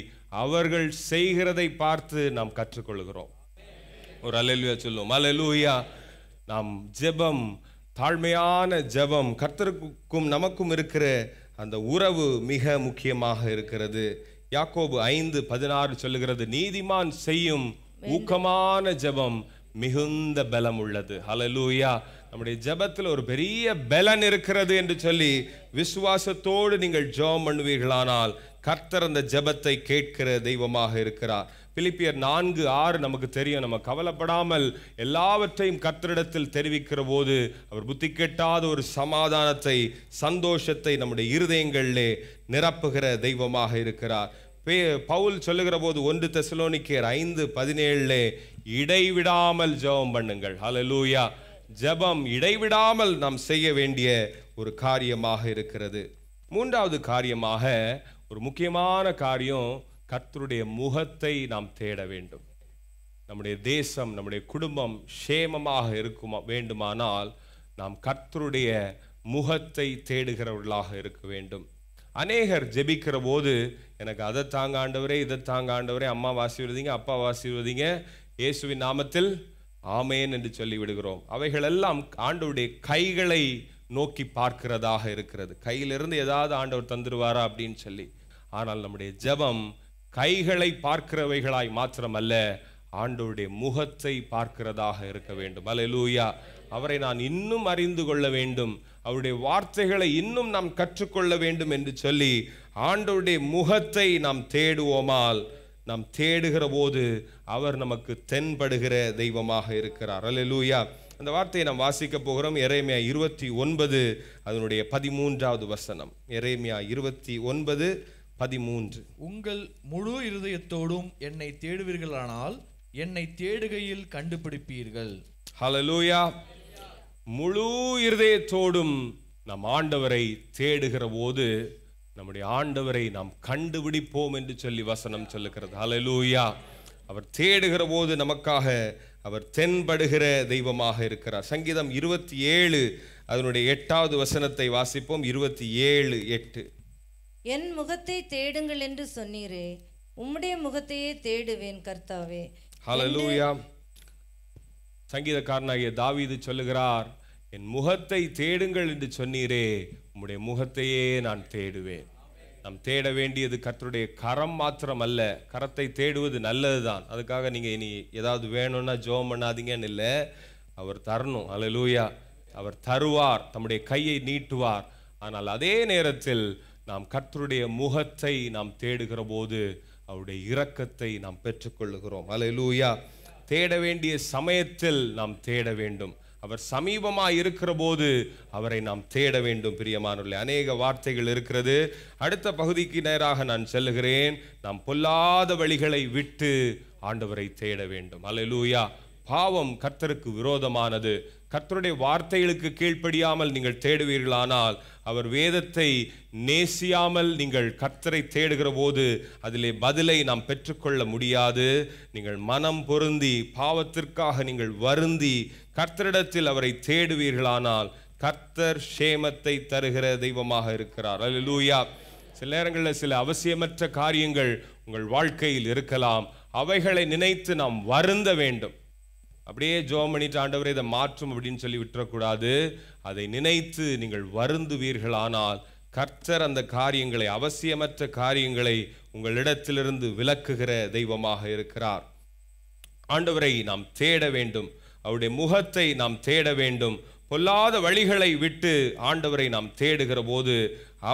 அவர்கள் செய்கிறதை பார்த்து நாம் கற்றுக்கொள்கிறோம். ஒரு அல்லேலூயா சொல்லுவோம். அல்லேலூயா. நாம் ஜெபம், தாழ்மையான ஜெபம், கர்த்தருக்கும் நமக்கும் இருக்கிற அந்த உறவு மிக முக்கியமாக இருக்கிறது. யாக்கோபு 5:16 சொல்லுகிறது, நீதிமான் செய்யும் ஊக்கமான ஜெபம் மிகுந்த பலம் உள்ளது. ஹல்லேலூயா. நம்முடைய ஜெபத்தில் ஒரு பெரிய பலன் இருக்கிறது என்று சொல்லி விசுவாசத்தோடு நீங்கள் ஜெபம் பண்ணுவீர்களானால் கர்த்தர் அந்த ஜெபத்தை கேட்கிற தெய்வமாக இருக்கிறார். பிலிப்பியர் 4:6 நமக்கு தெரியும். நம்ம கவலைப்படாமல் எல்லாவற்றையும் கர்த்தரிடத்தில் தெரிவிக்கிற போது அவர் புத்தி கெட்டாத ஒரு சமாதானத்தை, சந்தோஷத்தை நம்முடைய இருதயங்களிலே நிரப்புகிற தெய்வமாக இருக்கிறார். பவுல் சொல்லுகிற போது 1 தெசலோனிக்கேயர் 5:17 இடைவிடாமல் ஜெபம் பண்ணுங்கள். ஹல்லேலூயா. ஜெபம் இடைவிடாமல் நாம் செய்ய வேண்டிய ஒரு காரியமாக இருக்கிறது. 3வது காரியமாக ஒரு முக்கியமான காரியம், கர்த்தருடைய முகத்தை நாம் தேட வேண்டும். நம்முடைய தேசம், நம்முடைய குடும்பம் சேமமாக இருக்கும் வேண்டுமானால் நாம் கர்த்தருடைய முகத்தை தேடுகிறவர்களாக இருக்க வேண்டும். அநேகர் ஜெபிக்கிற போது எனக்கு அதை தாங்க ஆண்டவரே, இதை தாங்க ஆண்டவரே, அம்மா ஆசீர்வதிங்க, அப்பா ஆசீர்வதிங்க, இயேசுவின் நாமத்தில் ஆமேன் என்று சொல்லி விடுகிறோம். அவைகளெல்லாம் ஆண்டவருடைய கைகளை நோக்கி பார்க்கிறதாக இருக்கிறது. கையிலிருந்து ஏதாவது ஆண்டவர் தந்துருவாரா அப்படின்னு சொல்லி. ஆனால் நம்முடைய ஜெபம் கைகளை பார்க்கிறவைகளாய் மாத்திரமல்ல, ஆண்டவருடைய முகத்தை பார்க்கிறதாக இருக்க வேண்டும். அல்லேலூயா. அவரை நான் இன்னும் அறிந்து கொள்ள வேண்டும், அவருடைய வார்த்தைகளை இன்னும் நாம் கற்றுக்கொள்ள வேண்டும் என்று சொல்லி ஆண்டவருடைய முகத்தை நாம் தேடுவோமால், நாம் தேடுகிற போது அவர் நமக்கு தென்படுகிற தெய்வமாக இருக்கிறார். அல்லேலூயா. அந்த வார்த்தையை நாம் வாசிக்க போகிறோம். எரேமியா 29 அதனுடைய 13வது வசனம். எரேமியா 29:13. உங்கள் முழு இருதயத்தோடும் என்னை தேடுவீர்களானால் என்னை தேடுகையில் கண்டுபிடிப்பீர்கள். ஹல்லேலூயா. முழு இருதயத்தோடும் நம் ஆண்டவரை தேடுகிற போது நம்முடைய ஆண்டவரை நாம் கண்டுபிடிப்போம் என்று சொல்லி வசனம் சொல்லுகிறது. ஹல்லேலூயா. அவர் தேடுகிற போது நமக்காக அவர் தென்படுகிற தெய்வமாக இருக்கிறார். சங்கீதம் 27 அதனுடைய 8வது வசனத்தை வாசிப்போம். 27:8. என் முகத்தை தேடுங்கள் என்று சொன்னீரே, உம்முடைய முகத்தையே தேடுவேன் கர்த்தாவே. ஹல்லேலூயா. சங்கீதக்காரனாகிய தாவீது சொல்லுகிறார், என் முகத்தை தேடுங்கள் என்று சொன்னீரே, உம்முடைய முகத்தையே நான் தேடுவேன். நாம் தேட வேண்டியது கர்த்தருடைய கரம் மாத்திரம் அல்ல. கரத்தை தேடுவது நல்லதுதான், அதுக்காக நீங்க இனி ஏதாவது வேணும்னா ஜெபம் பண்ணாதீங்கன்னு இல்லை. அவர் தரணும். ஹல்லேலூயா. அவர் தருவார், தம்முடைய கையை நீட்டுவார். ஆனால் அதே நேரத்தில் நாம் கர்த்தருடைய முகத்தை நாம் தேடுகிற போது அவருடைய இரக்கத்தை நாம் பெற்றுக்கொள்ளுகிறோம். ஹல்லேலூயா. தேட வேண்டிய சமயத்தில் நாம் தேட வேண்டும். அவர் சமீபமாக இருக்கிற போது அவரை நாம் தேட வேண்டும். பிரியமானவர்களே, அநேக வார்த்தைகள் இருக்கிறது. அடுத்த பகுதிக்கு நேராக நான் செல்லுகிறேன். நாம் பொல்லாத வழிகளை விட்டு ஆண்டவரை தேட வேண்டும். ஹல்லேலூயா. பாவம் கர்த்தருக்கு விரோதமானது. கர்த்தருடைய வார்த்தைகளுக்கு கீழ்ப்படியாமல் நீங்கள் தேடுவீர்களானால், அவர் வேதத்தை நேசியாமல் நீங்கள் கர்த்தரை தேடுகிற போது அதிலே பதிலை நாம் பெற்றுக்கொள்ள முடியாது. நீங்கள் மனம் பொருந்தி பாவத்திற்காக நீங்கள் வருந்தி கர்த்தரிடத்தில் அவரை தேடுவீர்களானால் கர்த்தர் சேமத்தை தருகிற தெய்வமாக இருக்கிறார். அல்லேலூயா. சில நேரங்களில் சில அவசியமற்ற காரியங்கள் உங்கள் வாழ்க்கையில் இருக்கலாம். அவைகளை நினைத்து நாம் வருந்த வேண்டும். அப்படியே ஜெபம் பண்ணிட்டு ஆண்டவரே இதை மாற்றும் அப்படின்னு சொல்லி விட்டுறக்கூடாது. அதை நினைத்து நீங்கள் வருந்துவீர்களானால் கர்த்தர் அந்த காரியங்களை, அவசியமற்ற காரியங்களை உங்களிடத்திலிருந்து விலக்குகிற தெய்வமாக இருக்கிறார். ஆண்டவரை நாம் தேட வேண்டும், அவருடைய முகத்தை நாம் தேட வேண்டும். பொல்லாத வழிகளை விட்டு ஆண்டவரை நாம் தேடுகிற போது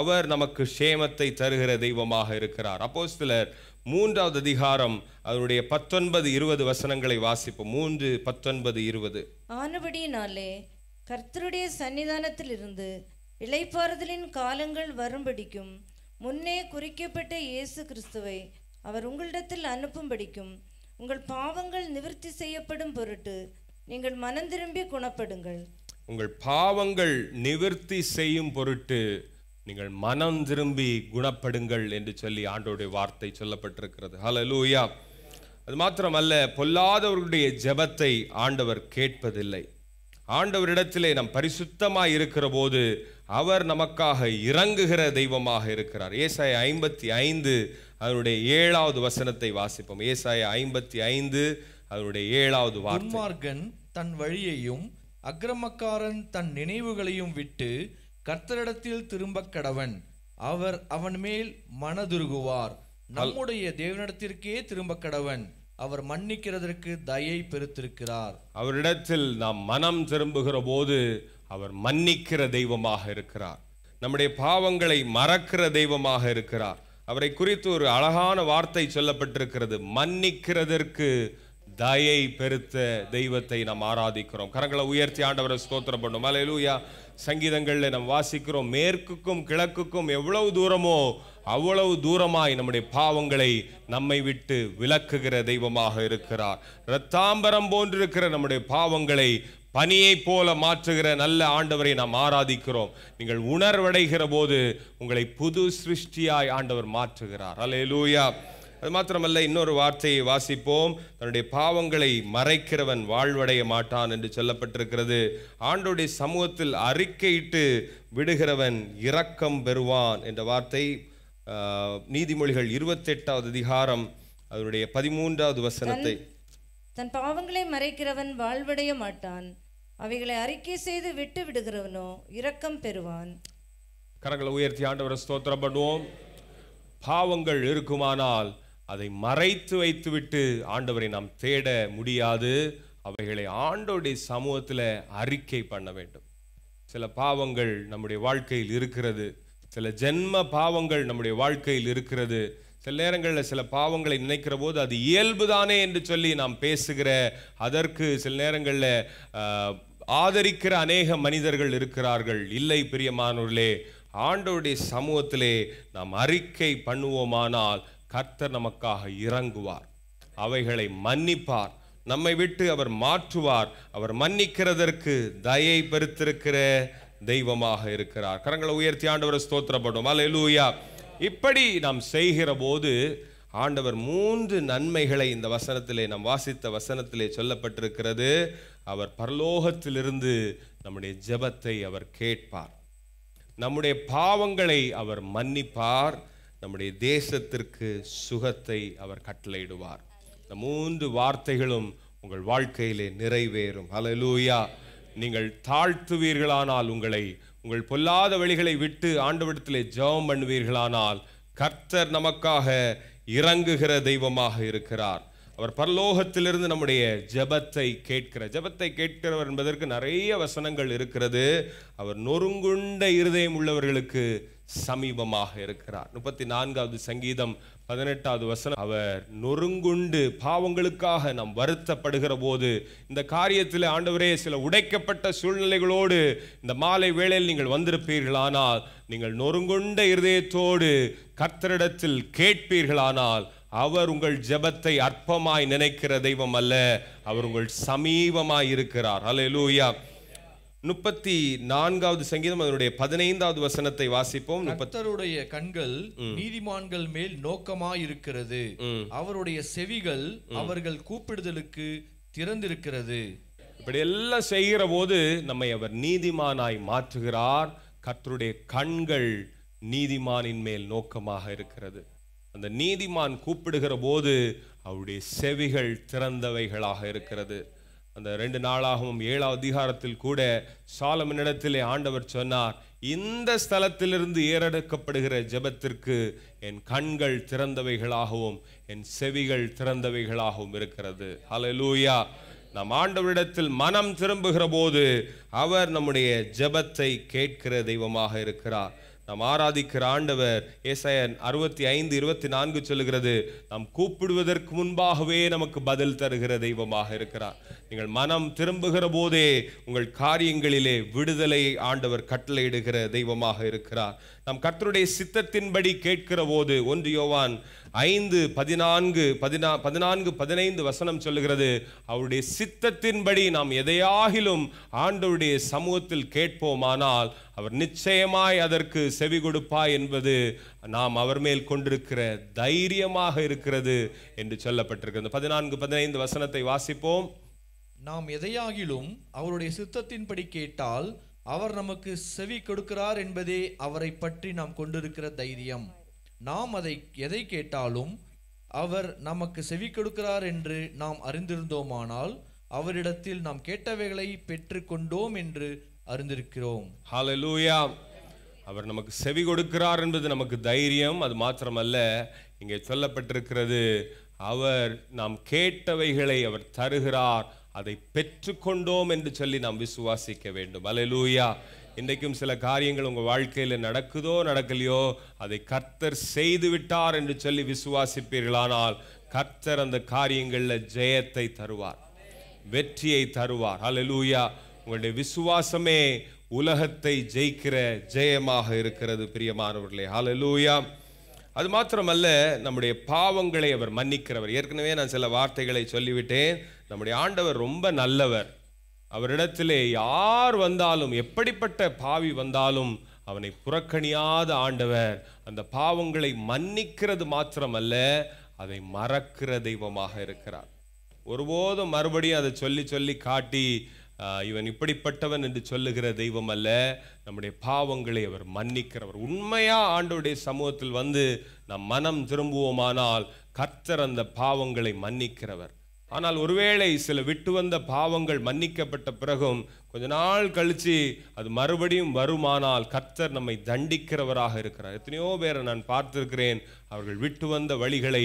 அவர் நமக்கு சேமத்தை தருகிற தெய்வமாக இருக்கிறார். அப்போஸ்தலர் 3வது அதிகாரம் அதனுடைய 19-20 வசனங்களை வாசிப்போம். 3:19-20. ஆனபடியினாலே கர்த்தருடைய சன்னிதானத்தில் இருந்து இளைப்பாறுதலின் காலங்கள் வரும்படிக்கும் முன்னே குறிக்கப்பட்ட இயேசு கிறிஸ்துவை அவர் உங்களிடத்தில் அனுப்பும்படிக்கும் உங்கள் பாவங்கள் நிவர்த்தி செய்யப்படும் பொருட்டு நீங்கள் மனம் திரும்பி குணப்படுங்கள். உங்கள் பாவங்கள் நிவர்த்தி செய்யும் பொருட்டு நீங்கள் மனம் திரும்பி குணப்படுங்கள் என்று சொல்லி ஆண்டவருடைய வார்த்தை சொல்லப்பட்டிருக்கிறது. ஹல்லேலூயா. அது மாத்திரமல்ல, பொல்லாதவர்களுடைய ஜெபத்தை ஆண்டவர் கேட்பதில்லை. ஆண்டவரிடத்திலே நாம் பரிசுத்தமாய் இருக்கிற போது அவர் நமக்காக இறங்குகிற தெய்வமாக இருக்கிறார். ஏசாயா 55 அதனுடைய 7வது வசனத்தை வாசிப்போம். ஏசாயா 55 அதனுடைய 7வது வார்த்தை. துன்மார்க்கன் தன் வழியையும் அக்கிரமக்காரன் தன் நினைவுகளையும் விட்டு கர்த்தரிடத்தில் திரும்ப கடவன், அவர் அவன் மேல் மனதுருகுவார். நம்முடைய தேவனிடத்திற்கே திரும்ப கடவன், அவர் மன்னிக்கிறதற்கு தயை பெருத்திருக்கிறார். அவரிடத்தில் நாம் மனம் திரும்புகிற போது அவர் மன்னிக்கிற தெய்வமாக இருக்கிறார். நம்முடைய பாவங்களை மறக்கிற தெய்வமாக இருக்கிறார். அவரை குறித்து ஒரு அழகான வார்த்தை சொல்லப்பட்டிருக்கிறது, மன்னிக்கிறதற்கு தயை பெருத்த தெய்வத்தை நாம் ஆராதிக்கிறோம். கரங்களை உயர்த்தி ஆண்டவரை ஸ்தோத்திரம் பண்ணும். அல்லேலூயா. சங்கீதங்களில் நாம் வாசிக்கிறோம், மேற்குக்கும் கிழக்குக்கும் எவ்வளவு தூரமோ அவ்வளவு தூரமாய் நம்முடைய பாவங்களை நம்மை விட்டு விலக்குகிற தெய்வமாக இருக்கிறார். இரத்தாம்பரம் போன்றிருக்கிற நம்முடைய பாவங்களை பனியை போல மாற்றுகிற நல்ல ஆண்டவரை நாம் ஆராதிக்கிறோம். நீங்கள் உணர்வடைகிற போது உங்களை புது சிருஷ்டியாய் ஆண்டவர் மாற்றுகிறார். அல்லேலூயா. அது மாத்திரமல்ல, இன்னொரு வார்த்தையை வாசிப்போம். தன்னுடைய பாவங்களை மறைக்கிறவன் வாழ்வடைய மாட்டான் என்று சொல்லப்பட்டிருக்கிறது. ஆண்டவருடைய சமூகத்தில் அறிக்கையிட்டு விடுகிறவன் இரக்கம் பெறுவான் என்ற வார்த்தை நீதிமொழிகள் 28வது அதிகாரம் அதனுடைய 13வது வசனத்தை. தன் பாவங்களை மறைக்கிறவன் வாழ்வடைய மாட்டான், அவைகளை அறிக்கை செய்து விட்டு விடுகிறவனோ இரக்கம் பெறுவான். கரங்களை உயர்த்தி ஆண்டவரை ஸ்தோத்திரம் பண்ணுவோம். பாவங்கள் இருக்குமானால் அதை மறைத்து வைத்துவிட்டு ஆண்டவரை நாம் தேட முடியாது. அவைகளை ஆண்டவருடைய சமூகத்தில் அறிக்கை பண்ண வேண்டும். சில பாவங்கள் நம்முடைய வாழ்க்கையில் இருக்கிறது, சில ஜென்ம பாவங்கள் நம்முடைய வாழ்க்கையில் இருக்கிறது. சில நேரங்களில் சில பாவங்களை நினைக்கிற போது அது இயல்புதானே என்று சொல்லி நாம் பேசுகிற, அதற்கு சில நேரங்களில் ஆதரிக்கிற அநேக மனிதர்கள் இருக்கிறார்கள். இல்லை பிரியமானவர்களே, ஆண்டவருடைய சமூகத்திலே நாம் அறிக்கை பண்ணுவோமானால் கர்த்தர் நமக்காக இறங்குவார், அவைகளை மன்னிப்பார், நம்மை விட்டு அவர் மாற்றுவார். அவர் மன்னிக்கிறதற்கு தயை பெருத்திருக்கிற தெய்வமாக இருக்கிறார். கரங்களை உயர்த்தி ஆண்டவரை ஸ்தோத்திரப்படும். அல்லேலூயா. இப்படி நாம் செய்கிற போது ஆண்டவர் 3 நன்மைகளை இந்த வசனத்திலே, நாம் வாசித்த வசனத்திலே சொல்லப்பட்டிருக்கிறது. அவர் பரலோகத்திலிருந்து நம்முடைய ஜெபத்தை அவர் கேட்பார். நம்முடைய பாவங்களை அவர் மன்னிப்பார், நம்முடைய தேசத்திற்கு சுகத்தை அவர் கட்டளையிடுவார். இந்த 3 வார்த்தைகளும் உங்கள் வாழ்க்கையிலே நிறைவேறும். ஹல்லேலூயா. நீங்கள் தாழ்த்துவீர்களானால், உங்கள் பொல்லாத வழிகளை விட்டு ஆண்டவரிடத்திலே ஜெபம் பண்ணுவீர்களானால், கர்த்தர் நமக்காக இறங்குகிற தெய்வமாக இருக்கிறார். அவர் பரலோகத்திலிருந்து நம்முடைய ஜெபத்தை கேட்கிறவர் என்பதற்கு நிறைய வசனங்கள் இருக்கிறது. அவர் நொறுங்குண்ட இருதயம் உள்ளவர்களுக்கு சமீபமாக இருக்கிறார். 34வது சங்கீதம் 18வது வசனம், அவர் நொறுங்குண்டு பாவங்களுக்காக நாம் வருத்தப்படுகிற போது, இந்த காரியத்தில் ஆண்டவரே சில உடைக்கப்பட்ட சூழ்நிலைகளோடு இந்த மாலை வேளையில் நீங்கள் வந்திருப்பீர்களானால், நீங்கள் நொறுங்குண்ட இருதயத்தோடு கர்த்தரிடத்தில் கேட்பீர்களானால், அவர் உங்கள் ஜெபத்தை அற்பமாய் நினைக்கிற தெய்வம் அல்ல, அவர் உங்கள் சமீபமாய் இருக்கிறார். ஹல்லேலூயா. 34வது சங்கீதம் அதனுடைய 15வது வசனத்தை வாசிப்போம். கர்த்தருடைய கண்கள் நீதிமான்கள் மேல் நோக்கமாய் இருக்கிறது, அவருடைய செவிகள் அவர்கள் கூப்பிடுதலுக்கு திறந்திருக்கிறது. இப்படி எல்லாம் செய்கிற போது நம்மை அவர் நீதிமானாய் மாற்றுகிறார். கர்த்தருடைய கண்கள் நீதிமானின் மேல் நோக்கமாக இருக்கிறது. அந்த நீதிமான் கூப்பிடுகிற போது அவருடைய செவிகள் திறந்தவைகளாக இருக்கிறது. அந்த 2 நாளாகவும் 7வது அதிகாரத்தில் கூட சாலமோனிடத்திலே ஆண்டவர் சொன்னார், இந்த ஸ்தலத்திலிருந்து ஏறெடுக்கப்படுகிற ஜெபத்திற்கு என் கண்கள் திறந்தவைகளாகவும் என் செவிகள் திறந்தவைகளாகவும் இருக்கிறது. ஹல்லேலூயா. நாம் ஆண்டவரிடத்தில் மனம் திரும்புகிற போது அவர் நம்முடைய ஜெபத்தை கேட்கிற தெய்வமாக இருக்கிறார். நாம் ஆராதிக்கிற ஆண்டவர் ஏசாயா 65:24 சொல்லுகிறது, நாம் கூப்பிடுவதற்கு முன்பாகவே நமக்கு பதில் தருகிற தெய்வமாக இருக்கிறார். நீங்கள் மனம் திரும்புகிற போதே உங்கள் காரியங்களிலே விடுதலையை ஆண்டவர் கட்டளையிடுகிற தெய்வமாக இருக்கிறார். நாம் கர்த்தருடைய சித்தத்தின்படி கேட்கிற போது 1 யோவான் 5:14-15 வசனம் சொல்லுகிறது, அவருடைய சித்தத்தின்படி நாம் எதையாகிலும் ஆண்டவருடைய சமூகத்தில் கேட்போமானால் அவர் நிச்சயமாய் அதற்கு செவி கொடுப்பாய் என்பது நாம் அவர் மேல் கொண்டிருக்கிற தைரியமாக இருக்கிறது என்று சொல்லப்பட்டிருக்கிறது. 14-15 வசனத்தை வாசிப்போம். நாம் எதையாகிலும் அவருடைய சித்தத்தின்படி கேட்டால் அவர் நமக்கு செவி கொடுக்கிறார் என்பதே அவரை பற்றி நாம் கொண்டிருக்கிற தைரியம். நாம் எதை கேட்டாலும் அவர் நமக்கு செவி கொடுக்கிறார் என்று நாம் அறிந்திருந்தோமானால் அவரிடத்தில் நாம் கேட்டவைகளை பெற்று கொண்டோம் என்று அறிந்திருக்கிறோம். ஹல்லேலூயா. அவர் நமக்கு செவி கொடுக்கிறார் என்பது நமக்கு தைரியம். அது மாத்திரமல்ல, இங்கே சொல்லப்பட்டிருக்கிறது, அவர் நாம் கேட்டவைகளை அவர் தருகிறார், அதை பெற்றுக்கொண்டோம் என்று சொல்லி நாம் விசுவாசிக்க வேண்டும். ஹல்லேலூயா. இன்றைக்கும் சில காரியங்கள் உங்கள் வாழ்க்கையில் நடக்குதோ நடக்கலையோ, அதை கர்த்தர் செய்து விட்டார் என்று சொல்லி விசுவாசிப்பீர்களானால் கர்த்தர் அந்த காரியங்களில் ஜெயத்தை தருவார், வெற்றியை தருவார். ஹல்லேலூயா. உங்களுடைய விசுவாசமே உலகத்தை ஜெயிக்கிற ஜெயமாக இருக்கிறது பிரியமானவர்களே. ஹல்லேலூயா. அது மாத்திரமல்ல, நம்முடைய பாவங்களை அவர் மன்னிக்கிறவர். ஏற்கனவே நான் சில வார்த்தைகளை சொல்லிவிட்டேன். நம்முடைய ஆண்டவர் ரொம்ப நல்லவர். அவரிடத்திலே யார் வந்தாலும், எப்படிப்பட்ட பாவி வந்தாலும் அவனை புறக்கணியாத ஆண்டவர் அந்த பாவங்களை மன்னிக்கிறது மாத்திரமல்ல, அதை மறக்கிற தெய்வமாக இருக்கிறார். ஒருபோதும் மறுபடியும் அதை சொல்லி சொல்லி காட்டி இவன் இப்படிப்பட்டவன் என்று சொல்லுகிற தெய்வம் அல்ல. நம்முடைய பாவங்களை அவர் மன்னிக்கிறவர். உண்மையா ஆண்டவருடைய சமூகத்தில் வந்து நம் மனம் திரும்புவோமானால் கர்த்தர் அந்த பாவங்களை மன்னிக்கிறவர். ஆனால் ஒருவேளை சில விட்டு வந்த பாவங்கள் மன்னிக்கப்பட்ட பிறகும் கொஞ்ச நாள் கழிச்சு அது மறுபடியும் வருமானால் கர்த்தர் நம்மை தண்டிக்கிறவராக இருக்கிறார். எத்தனையோ பேரை நான் பார்த்திருக்கிறேன், அவர்கள் விட்டு வந்த வழிகளை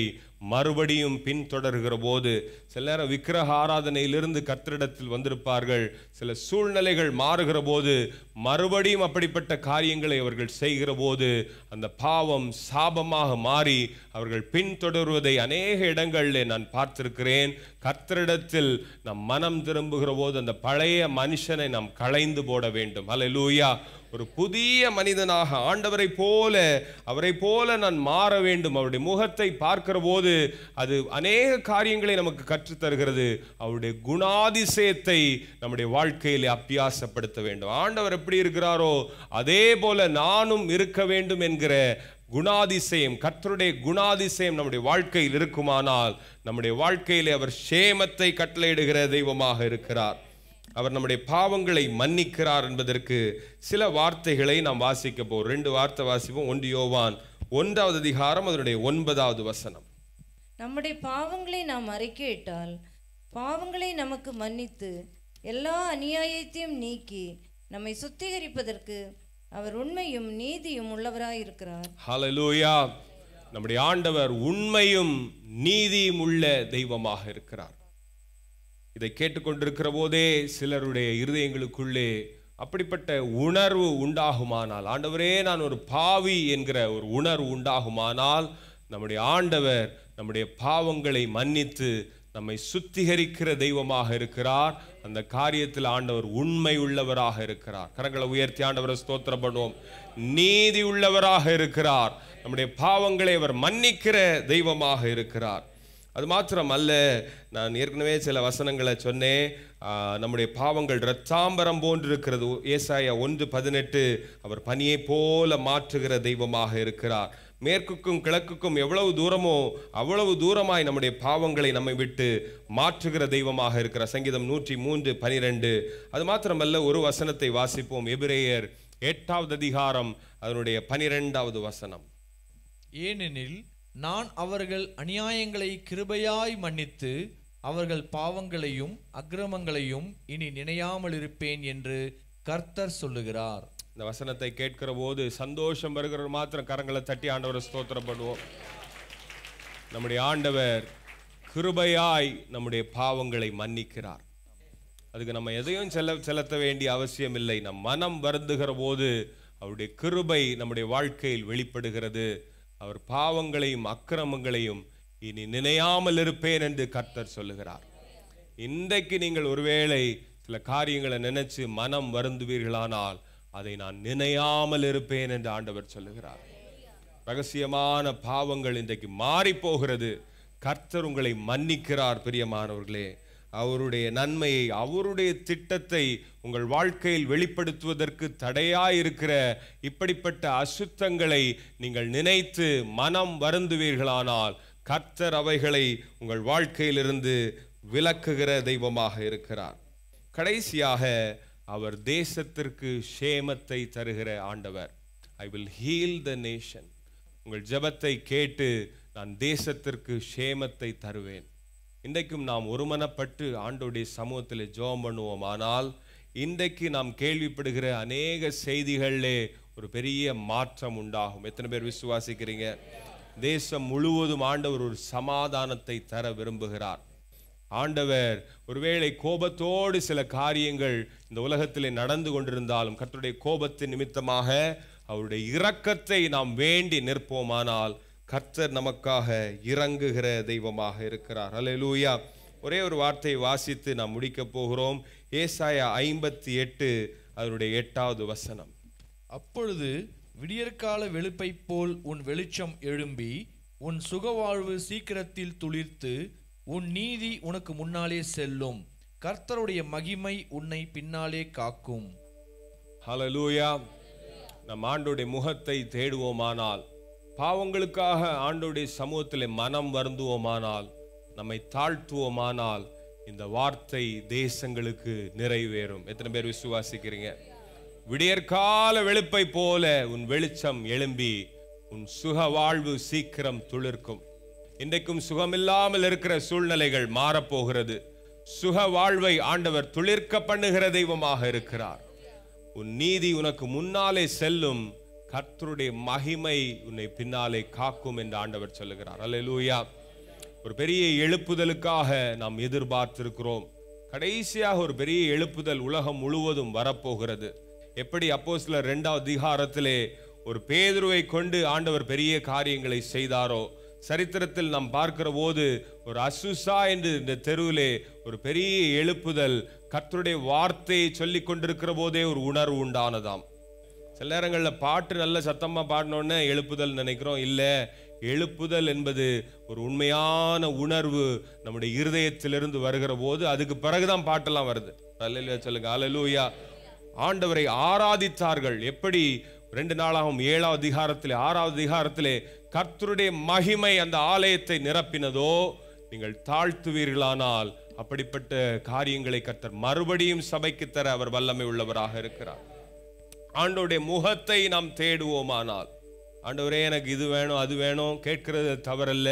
மறுபடியும் பின்தொடர்கிற போது, சில நேரம் விக்கிரக ஆராதனையிலிருந்து கர்த்தரிடத்தில் வந்திருப்பார்கள், சில சூழ்நிலைகள் மாறுகிற போது மறுபடியும் அப்படிப்பட்ட காரியங்களை அவர்கள் செய்கிற போது அந்த பாவம் சாபமாக மாறி அவர்கள் பின்தொடர்வதை அநேக இடங்களில் நான் பார்த்திருக்கிறேன். கர்த்தரிடத்தில் நம் மனம் திரும்புகிற போது அந்த பழைய மனுஷனை நாம் களைந்து போட வேண்டும். ஹல்லேலூயா. ஒரு புதிய மனிதனாக அவரை போல நான் மாற வேண்டும். அவருடைய முகத்தை பார்க்கிற போது அது அநேக காரியங்களை நமக்கு கற்றுத்தருகிறது. அவருடைய குணாதிசயத்தை நம்முடைய வாழ்க்கையிலே அபியாசப்படுத்த வேண்டும். ஆண்டவர் எப்படி இருக்கிறாரோ அதே போல நானும் இருக்க வேண்டும் என்கிற குணாதிசயம், கர்த்தருடைய குணாதிசயம் நம்முடைய வாழ்க்கையில் இருக்குமானால் நம்முடைய வாழ்க்கையிலே அவர் சேமத்தை கட்டளையிடுகிற தெய்வமாக இருக்கிறார். அவர் நம்முடைய பாவங்களை மன்னிக்கிறார் என்பதற்கு சில வார்த்தைகளை நாம் வாசிக்க போகிறோம். 2 வார்த்தை வாசிப்போம். 1 யோவான் 1வது அதிகாரம் அதனுடைய 9வது வசனம். நம்முடைய பாவங்களை நாம் அறிக்கையிட்டால் பாவங்களை நமக்கு மன்னித்து எல்லா அநியாயத்தையும் நீக்கி நம்மை சுத்திகரிப்பதற்கு அவர் உண்மையும் நீதியும் உள்ளவராயிருக்கிறார். ஹல்லேலூயா. நம்முடைய ஆண்டவர் உண்மையும் நீதியும் உள்ள தெய்வமாக இருக்கிறார். இதை கேட்டுக்கொண்டிருக்கிற போதே சிலருடைய இருதயங்களுக்குள்ளே அப்படிப்பட்ட உணர்வு உண்டாகுமானால், ஆண்டவரே நான் ஒரு பாவி என்கிற ஒரு உணர்வு உண்டாகுமானால், நம்முடைய ஆண்டவர் நம்முடைய பாவங்களை மன்னித்து நம்மை சுத்திகரிக்கிற தெய்வமாக இருக்கிறார். அந்த காரியத்தில் ஆண்டவர் உண்மை உள்ளவராக இருக்கிறார். கரங்களை உயர்த்தி ஆண்டவரை ஸ்தோத்திரம் பண்ணுவோம். நீதி உள்ளவராக இருக்கிறார். நம்முடைய பாவங்களை அவர் மன்னிக்கிற தெய்வமாக இருக்கிறார். அது மாத்திரம் அல்ல, நான் ஏற்கனவே சில வசனங்களை சொன்னேன். நம்முடைய பாவங்கள் இரத்தாம்பரம் போன்று இருக்கிறது. ஏசாயா 1:18 அவர் பனியை போல மாற்றுகிற தெய்வமாக இருக்கிறார். மேற்குக்கும் கிழக்குக்கும் எவ்வளவு தூரமோ அவ்வளவு தூரமாய் நம்முடைய பாவங்களை நம்மை விட்டு மாற்றுகிற தெய்வமாக இருக்கிறார். சங்கீதம் 103:12. அது மாத்திரமல்ல, ஒரு வசனத்தை வாசிப்போம். எபிரேயர் 8வது அதிகாரம் அதனுடைய 12வது வசனம். ஏனெனில் நான் அவர்கள் அநியாயங்களை கிருபையாய் மன்னித்து அவர்கள் பாவங்களையும் அக்கிரமங்களையும் இனி நினையாமல் இருப்பேன் என்று கர்த்தர் சொல்லுகிறார். இந்த வசனத்தை கேட்கிற போது சந்தோஷம் வருகிற மாத்திரம் கரங்களை தட்டி ஆண்டவரை ஸ்தோத்திரம் பண்ணுவோம். நம்முடைய ஆண்டவர் கிருபையாய் நம்முடைய பாவங்களை மன்னிக்கிறார். அதுக்கு நம்ம எதையும் செலுத்த வேண்டிய அவசியம் இல்லை. நம் மனம் வருந்துகிற போது அவருடைய கிருபை நம்முடைய வாழ்க்கையில் வெளிப்படுகிறது. அவர் பாவங்களையும் அக்கிரமங்களையும் இனி நினையாமல் இருப்பேன் என்று கர்த்தர் சொல்லுகிறார். இன்றைக்கு நீங்கள் ஒருவேளை சில காரியங்களை நினைச்சு மனம் வருந்துவீர்களானால் அதை நான் நினையாமல் இருப்பேன் என்று ஆண்டவர் சொல்லுகிறார். ரகசியமான பாவங்கள் இன்றைக்கு மாறி போகிறது. கர்த்தர் உங்களை மன்னிக்கிறார். பிரியமானவர்களே, அவருடைய நன்மையை, அவருடைய திட்டத்தை உங்கள் வாழ்க்கையில் வெளிப்படுத்துவதற்கு தடையாயிருக்கிற இப்படிப்பட்ட அசுத்தங்களை நீங்கள் நினைத்து மனம் வருந்துவீர்களானால் கர்த்தர் அவைகளை உங்கள் வாழ்க்கையிலிருந்து விலக்குகிற தெய்வமாக இருக்கிறார். கடைசியாக அவர் தேசத்திற்கு சேமத்தை தருகிற ஆண்டவர். I will heal the nation. உங்கள் ஜெபத்தை கேட்டு நான் தேசத்திற்கு சேமத்தை தருவேன். இன்றைக்கும் நாம் ஒருமனப்பட்டு ஆண்டவருடைய சமூகத்தில் ஜெபம் பண்ணுவோம். ஆனால் இன்றைக்கு நாம் கேள்விப்படுகிற அநேக செய்திகளிலே ஒரு பெரிய மாற்றம் உண்டாகும். எத்தனை பேர் விசுவாசிக்கிறீங்க? தேசம் முழுவதும் ஆண்டவர் ஒரு சமாதானத்தை தர விரும்புகிறார். ஆண்டவர் ஒருவேளை கோபத்தோடு சில காரியங்கள் இந்த உலகத்திலே நடந்து கொண்டிருந்தாலும் கர்த்தருடைய கோபத்தின் நிமித்தமாக அவருடைய இரக்கத்தை நாம் வேண்டி நிற்போமானால் கர்த்தர் நமக்காக இறங்குகிற தெய்வமாக இருக்கிறார். அல்லேலூயா. ஒரே ஒரு வார்த்தையை வாசித்து நாம் முடிக்க போகிறோம். ஏசாயா 58 அதனுடைய 8வது வசனம். அப்பொழுது விடியற்கால வெளுப்பை போல் உன் வெளிச்சம் எழும்பி உன் சுகவாழ்வு சீக்கிரத்தில் துளிர்த்து உன் நீதி உனக்கு முன்னாலே செல்லும். கர்த்தருடைய மகிமை உன்னை பின்னாலே காக்கும். ஹல்லேலூயா. நம் ஆண்டவருடைய முகத்தை தேடுவோமானால், பாவங்களுக்காக ஆண்டவருடைய சமூகத்திலே மனம் வருந்துவோமானால், நம்மை தாழ்த்துவோமானால் இந்த வார்த்தை தேசங்களுக்கு நிறைவேறும். எத்தனை பேர் விசுவாசிக்கிறீங்க? விடியற்கால வெளுப்பை போல உன் வெளிச்சம் எழும்பி உன் சுக வாழ்வு சீக்கிரம் துளிர்க்கும். இன்றைக்கும் சுகமில்லாமல் இருக்கிற சூழ்நிலைகள் மாறப்போகிறது. சுக வாழ்வை ஆண்டவர் துளிர்க்க பண்ணுகிற தெய்வமாக இருக்கிறார். உன் நீதி உனக்கு முன்னாலே செல்லும். கர்த்தருடைய மகிமை உன்னை பின்னாலே காக்கும் என்று ஆண்டவர் சொல்லுகிறார். அல்லேலூயா. ஒரு பெரிய எழுப்புதலுக்காக நாம் எதிர்பார்த்திருக்கிறோம். கடைசியாக ஒரு பெரிய எழுப்புதல் உலகம் முழுவதும் வரப்போகிறது. எப்படி அப்போஸ்தலர் 2வது அதிகாரத்திலே ஒரு பேதுருவை கொண்டு ஆண்டவர் பெரிய காரியங்களை செய்தாரோ, சரித்திரத்தில் நாம் பார்க்கிற போது ஒரு அசுசா என்று இந்த தெருவிலே ஒரு பெரிய எழுப்புதல், கர்த்தருடைய வார்த்தையை சொல்லி கொண்டிருக்கிற போதே ஒரு உணர்வு உண்டானதாம். சில நேரங்களில் பாட்டு நல்ல சத்தமாக பாடினோன்னே எழுப்புதல் நினைக்கிறோம். இல்லை, எழுப்புதல் என்பது ஒரு உண்மையான உணர்வு நம்முடைய இருதயத்திலிருந்து வருகிற போது அதுக்கு பிறகுதான் பாட்டெல்லாம் வருது. அல்லேலூயா சொல்லுங்க. அல்லேலூயா. ஆண்டவரை ஆராதித்தார்கள். எப்படி 2 நாளாகவும் 7வது அதிகாரத்திலே 6வது அதிகாரத்திலே கர்த்தருடைய மகிமை அந்த ஆலயத்தை நிரப்பினதோ, நீங்கள் தாழ்த்துவீர்களானால் அப்படிப்பட்ட காரியங்களை கர்த்தர் மறுபடியும் சபைக்கு தர அவர் வல்லமை உள்ளவராக இருக்கிறார். ஆண்டவருடைய முகத்தை நாம் தேடுவோமானால், ஆண்டவரே எனக்கு இது வேணும் அது வேணும் கேட்கிறது தவறல்ல,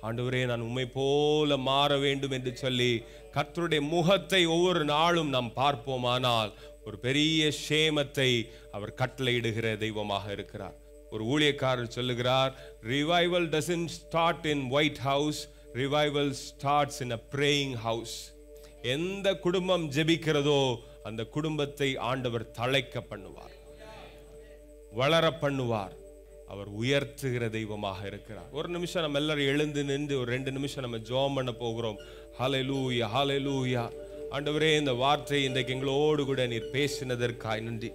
ஆண்டவரே நான் உம்மை போல மாற வேண்டும் என்று சொல்லி கர்த்தருடைய முகத்தை ஒவ்வொரு நாளும் நாம் பார்ப்போமானால் ஒரு பெரிய சேமத்தை அவர் கட்டளையிடுகிற தெய்வமாக இருக்கிறார். ஒரு ஊழியக்காரர் சொல்லுகிறார், revival doesn't start in White House, revival starts in a praying house. எந்த குடும்பம் ஜெபிக்கிறதோ அந்த குடும்பத்தை ஆண்டவர் தழைக்க பண்ணுவார், வளர பண்ணுவார், அவர் உயர்த்துகிற தெய்வமாக இருக்கிறார். ஒரு நிமிஷம் நம்ம எல்லாரும் எழுந்து நின்று ஒரு 2 நிமிஷம் நம்ம ஜெபம் பண்ண போகிறோம். ஹல்லேலூயா, ஹல்லேலூயா. ஆண்டவரே, இந்த வார்த்தை இன்றைக்கு எங்களோடு கூட நீர் பேசினதற்காய் நன்றி.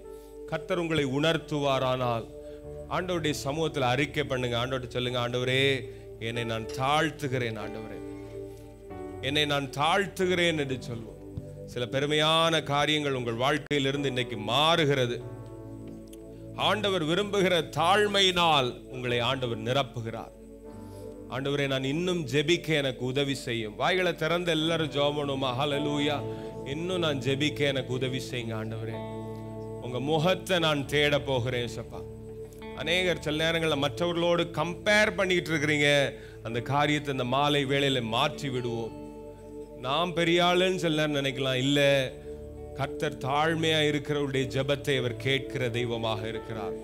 கர்த்தர் உங்களை உணர்த்துவாரானால் ஆண்டவருடைய சமூகத்தில் அறிக்கை பண்ணுங்க. ஆண்டவர்கிட்ட சொல்லுங்க, ஆண்டவரே என்னை நான் தாழ்த்துகிறேன், ஆண்டவரே என்னை நான் தாழ்த்துகிறேன் என்று சொல்வோம். சில பெருமையான காரியங்கள் உங்கள் வாழ்க்கையிலிருந்து இன்னைக்கு மாறுகிறது. ஆண்டவர் விரும்புகிற தாழ்மையினால் உங்களை ஆண்டவர் நிரப்புகிறார். ஆண்டவரே நான் இன்னும் ஜெபிக்க எனக்கு உதவி செய்யும். வாய்களை திறந்து எல்லாரும் ஜெபம் பண்ணுவோமா? ஹல்லேலூயா. இன்னும் நான் ஜெபிக்க எனக்கு உதவி செய்யுங்க ஆண்டவரே. உங்க முகத்தை நான் தேட போகிறேன் சப்பா. அநேகர் சில நேரங்களில் மற்றவர்களோடு கம்பேர் பண்ணிட்டு இருக்கிறீங்க. அந்த காரியத்தை இந்த மாலை வேளையில மாற்றி விடுவோம். நாம் பெரிய ஆளுன்னு சில நேரம் நினைக்கலாம். இல்லை, கர்த்தர் தாழ்மையா இருக்கிறவருடைய ஜெபத்தை அவர் கேட்கிற தெய்வமாக இருக்கிறார்.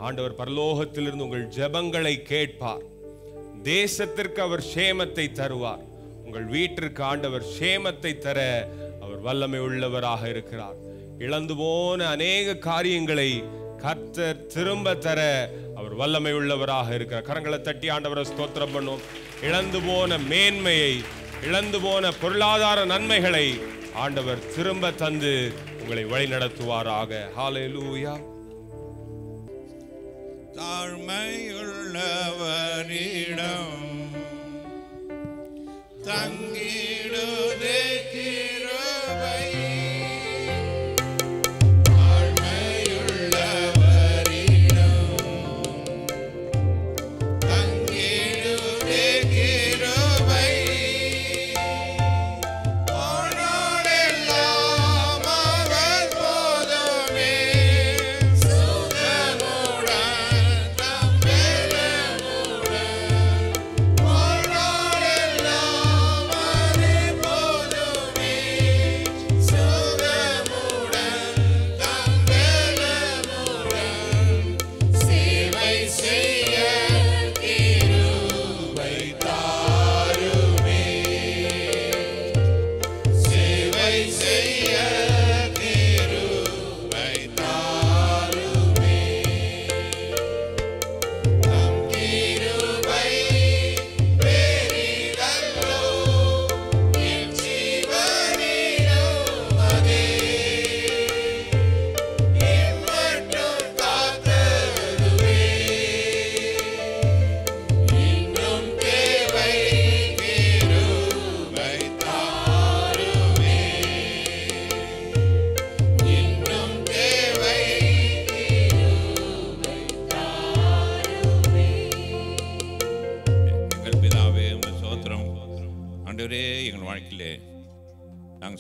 ஆண்டவர் பரலோகத்திலிருந்து உங்கள் ஜெபங்களை கேட்பார். தேசத்திற்கு அவர் சேமத்தை தருவார். உங்கள் வீட்டிற்கு ஆண்டவர் சேமத்தை தர அவர் வல்லமை உள்ளவராக இருக்கிறார். இழந்து போன அநேக காரியங்களை கர்த்தர் திரும்ப தர அவர் வல்லமை உள்ளவராக இருக்கிறார். கரங்களை தட்டி ஆண்டவரை ஸ்தோத்திரம் பண்ணும். இழந்து போன மேன்மையை, இழந்து போன பொருளாதார நன்மைகளை ஆண்டவர் திரும்ப தந்து உங்களை வழி நடத்துவாராக. ஹல்லேலூயா. தாழ்மையுள்ளவரிடம் தங்கிடுதே கிருபை.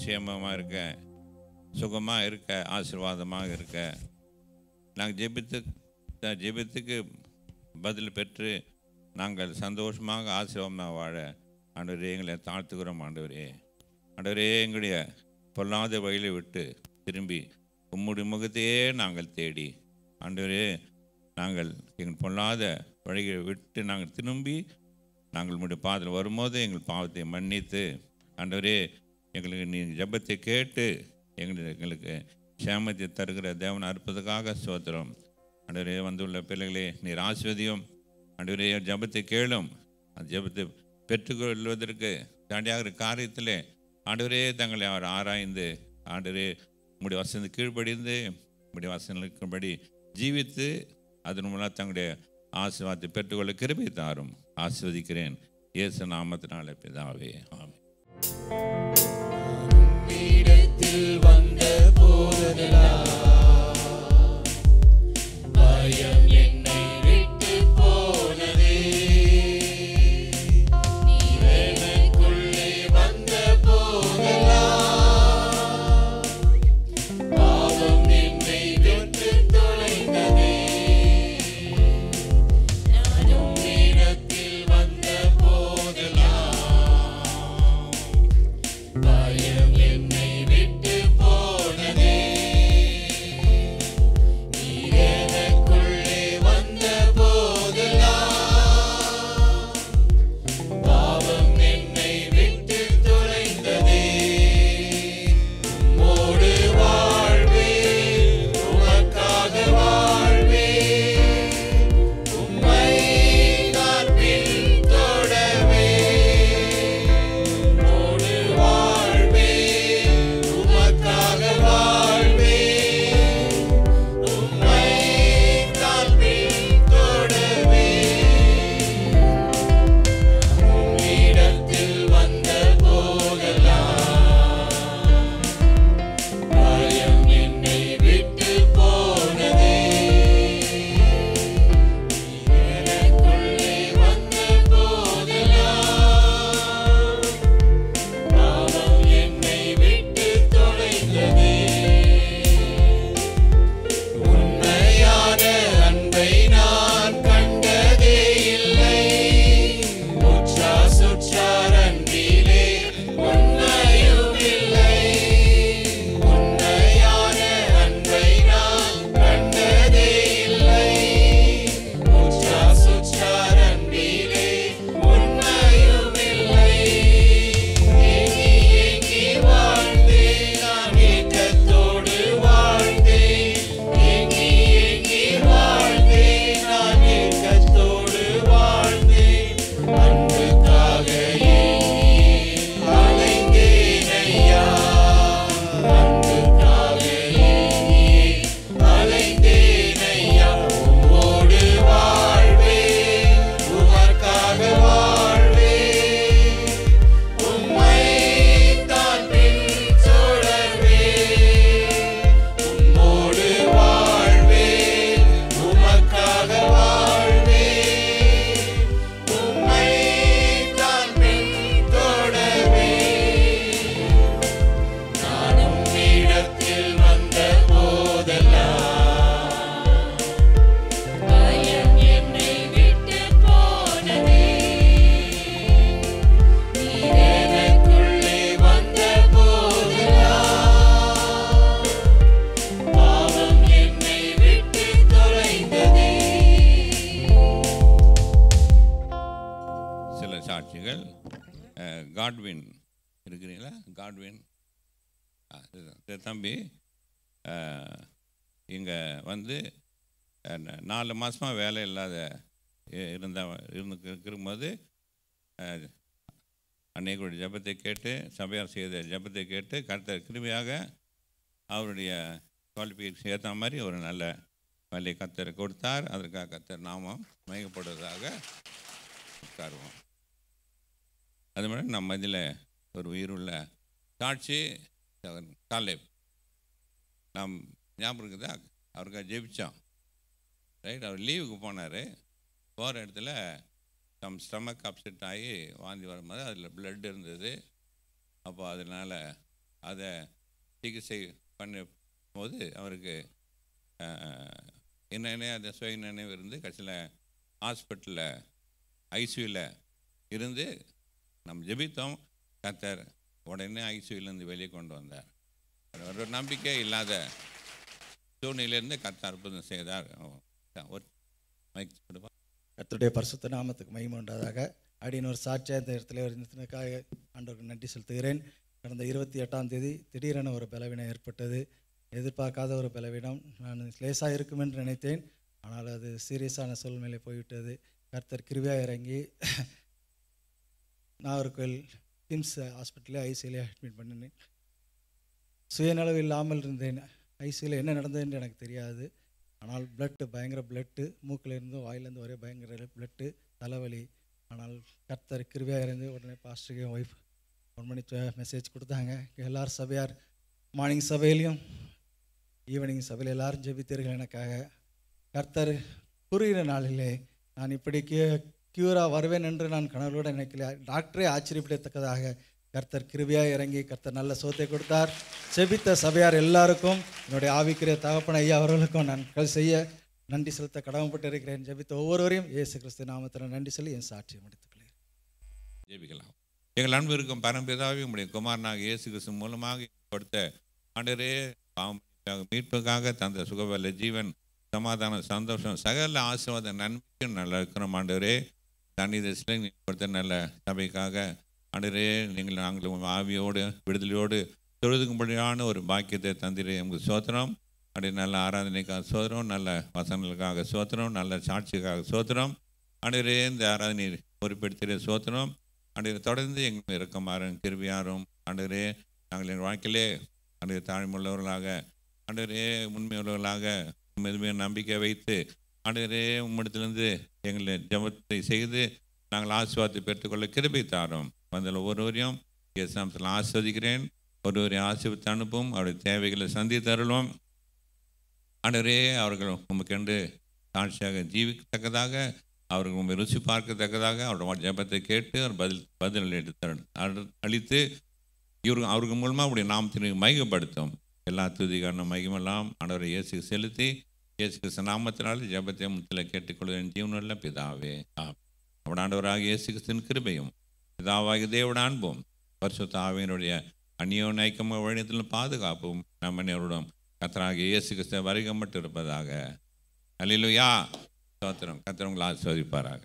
சேமமாக இருக்க, சுகமாக இருக்க, ஆசீர்வாதமாக இருக்க, நாங்கள் ஜெபித்துக்கு பதில் பெற்று நாங்கள் சந்தோஷமாக ஆசீர்வாதமாக வாழ ஆண்டவரே எங்களை தாழ்த்துக்கிறோம். ஆண்டவரே, ஆண்டவரே எங்களுடைய பொல்லாத வழியை விட்டு திரும்பி உம்முடைய முகத்தையே நாங்கள் தேடி, ஆண்டவரே நாங்கள் எங்கள் பொல்லாத வழியை விட்டு நாங்கள் திரும்பி நாங்கள் உம்முடைய பாதத்தில் வரும்போது எங்கள் பாவத்தை மன்னித்து, ஆண்டவரே எங்களுக்கு நீ ஜெபத்தை கேட்டு எங்களுக்கு சேமத்தை தருகிற தேவன் அற்புதத்துக்காக ஸ்தோத்திரம். ஆண்டவரே வந்துள்ள பிள்ளைகளே நீர் ஆசீர்வதியும். ஆண்டவரே ஜெபத்தை கேளும். அந்த ஜெபத்தை பெற்றுக்கொள்வதற்கு தாண்டியாகிற காரியத்தில் ஆண்டவரே தங்களை அவர் ஆராய்ந்து, ஆண்டவரே உங்களுடைய வசனத்தை கீழ்ப்படிந்து உங்களுடைய வசனங்களுக்கும்படி ஜீவித்து அதன் மூலம் தங்களுடைய ஆசீர்வாதத்தை பெற்றுக்கொள்ள கிருபை தாரும். ஆசீர்வதிக்கிறேன் இயேசு நாமத்தினாலே பிதாவே, ஆமென். வந்த போதெல்லாம் பயம் என்னை விட்டு போனதே. நீ எனக்குள்ளே வந்த போது காட்வின் இருக்கிறீங்களா? காட்வின் இந்த தம்பி இங்கே வந்து 4 மாதமாக வேலை இல்லாத இருக்கும்போது அன்னைக்குடைய ஜெபத்தை கேட்டு, சபையார் செய்த ஜெபத்தை கேட்டு, கர்த்தர் கிருபையாக அவருடைய குவாலிஃபிகேஷன் ஏற்ற மாதிரி ஒரு நல்ல வேலையை கர்த்தர் கொடுத்தார். அதற்காக கர்த்தர் நாமம் மயக்கப்படுவதாக உட்காருவோம். அது மாதிரி நம்ம இதில் ஒரு உயிருள்ள சாட்சி காலேப். நாம் ஞாபகம் இருக்குதா? அவருக்காக ஜெபித்தோம். ரைட், அவர் லீவுக்கு போனார். போகிற இடத்துல ஸ்டமக் அப்செட் ஆகி வாந்தி வரும்போது அதில் பிளட் இருந்தது. அப்போ அதனால் அதை சிகிச்சை பண்ணும்போது அவருக்கு என்னென்ன அந்த சுய நினைவு இருந்து கடைசியில் ஹாஸ்பிட்டலில் ஐசியூவில் இருந்து நம்ம ஜெபித்தோம். கர்த்தர் உடனே ஐசியூலேருந்து வெளியே கொண்டு வந்தார். ஒரு நம்பிக்கை இல்லாத சூழ்நிலையிலேருந்து கர்த்தர் அற்புதம் செய்தார். கர்த்தருடைய பரிசுத்த நாமத்துக்கு மகிமை உண்டாதாக. அப்படின்னு ஒரு சாட்சியாக இந்த இடத்துல இருந்ததுக்காக ஆண்டவருக்கு நன்றி செலுத்துகிறேன். கடந்த 28ஆம் தேதி திடீரென ஒரு பலவீனம் ஏற்பட்டது. எதிர்பார்க்காத ஒரு பலவீனம். நான் லேசாக இருக்கும் என்று நினைத்தேன். ஆனால் அது சீரியஸான சூழ்நிலை போய்விட்டது. கர்த்தர் கிருபையாக இறங்கி நாகர்கோவில் கிம்ஸ் ஹாஸ்பிட்டலில் ஐசியூவில் அட்மிட் பண்ணினேன். சுயநலவு இல்லாமல் இருந்தேன். ஐசியூவில் என்ன நடந்தது என்று எனக்கு தெரியாது. ஆனால் பயங்கர பிளட்டு, மூக்கில் இருந்தும் வாயிலேருந்து ஒரே பயங்கர பிளட்டு, தலைவலி. ஆனால் கர்த்தர் கிருபையாக இருந்து உடனே பாஸ்டருக்கு ஒய்ஃப் 1 மணி மெசேஜ் கொடுத்தாங்க. எல்லாரும் சபையார் மார்னிங் சபையிலையும் ஈவினிங் சபையில் எல்லாரும் ஜெபித்தீர்கள் எனக்காக. கர்த்தர் குறுகிற நாளிலே நான் இப்படி க்யூராக வருவேன் என்று நான் கனவோடு நினைக்கல. டாக்டரே ஆச்சரியப்படத்தக்கதாக கர்த்தர் கிருபையாக இறங்கி கர்த்தர் நல்ல சோத்தை கொடுத்தார். செபித்த சபையார் எல்லாருக்கும், என்னுடைய ஆவிக்குரிய தகப்பன ஐயா அவர்களுக்கும் நான் செய்ய நன்றி செலுத்த கடமைப்பட்டு இருக்கிறேன். ஜெபித்த ஒவ்வொருவரையும் இயேசு கிறிஸ்து நாமத்தில் நன்றி சொல்லி என் சாட்சியை முடித்துக்கொள்கிறேன். ஜெபிக்கலாம். எங்கள் அன்பு இருக்கும் பரம்பிதாவே, உங்களுடைய குமாரனாக இயேசு கிறிஸ்து மூலமாக கொடுத்த ஆண்டவரே, மீட்புக்காக தந்த சுகவல்ல ஜீவன், சமாதானம், சந்தோஷம், சகல ஆசீர்வாத நன்மைக்கும் நல்லா இருக்கிறோம். ஆண்டவரே, தண்ணி தேசத்தில் நீங்கள் கொடுத்த நல்ல சபைக்காக ஆண்டவரே, நாங்கள் ஆவியோடு விடுதலையோடு தொழுதுக்கும்படியான ஒரு பாக்கியத்தை தந்திரே எங்களுக்கு சோத்திரம். அப்படி நல்ல ஆராதனைக்காக சோத்திரம், நல்ல வசனங்களுக்காக சோத்திரம், நல்ல சாட்சிக்காக சோத்திரம். ஆண்டவரே, இந்த ஆராதனை பொறுப்பெடுத்திட சோத்திரம். ஆண்டவரே, தொடர்ந்து எங்களுக்கு இறக்கமாறும் கிருபையாரும். ஆண்டவரே, நாங்கள் எங்கள் வாழ்க்கையிலே ஆண்டவரே தாழ்மையுள்ளவர்களாக, ஆண்டவரே உண்மையுள்ளவர்களாக, மெதுமையை நம்பிக்கை வைத்து ஆண்டவரே உம்மிடத்திலிருந்து எங்களை ஜெபத்தை செய்து நாங்கள் ஆசீர்வாதத்தை பெற்றுக்கொள்ள கிருபை தாரும். வந்தால் ஒவ்வொருவரையும் இயேசு நாமத்தில் ஆசீர்வதிக்கிறேன். ஒருவரையும் ஆசீர்வதித்து அனுப்பும். அவருடைய தேவைகளை சந்தித்து அருளும். ஆண்டவரே, அவர்கள் உமக்கென்று சாட்சியாக ஜீவிக்கத்தக்கதாக, அவர்கள் உண்மை ருசி பார்க்கத்தக்கதாக அவருடைய ஜெபத்தை கேட்டு அவர் பதில் அளித்து அவருக்கு மூலமாக அவருடைய நாமத்தினை மையப்படுத்தும். எல்லா துதிகாரணம் மையமெல்லாம் ஆண்டவரை இயேசுக்கு செலுத்தி இயேசு கிறிஸ்து நாமத்தினால் ஜெபத்தை முத்தில் கேட்டுக்கொள்வதன் ஜீவனுள்ள பிதாவே. அவன் ஆண்டவராக இயேசு கிறிஸ்துவின் கிருபையும் பிதாவாகிய தேவனுடைய அன்பும் பரிசுத்த ஆவியினுடைய அந்நியோன்ய ஐக்கியமும் வழிநடத்தலும் பாதுகாப்பும் நம் அனைவருடன் கர்த்தராகிய இயேசு கிறிஸ்து வருகை மட்டும் இருப்பதாக. அல்லேலூயா. ஸ்தோத்திரம். கர்த்தர் உங்களை ஆசீர்வதிப்பாராக.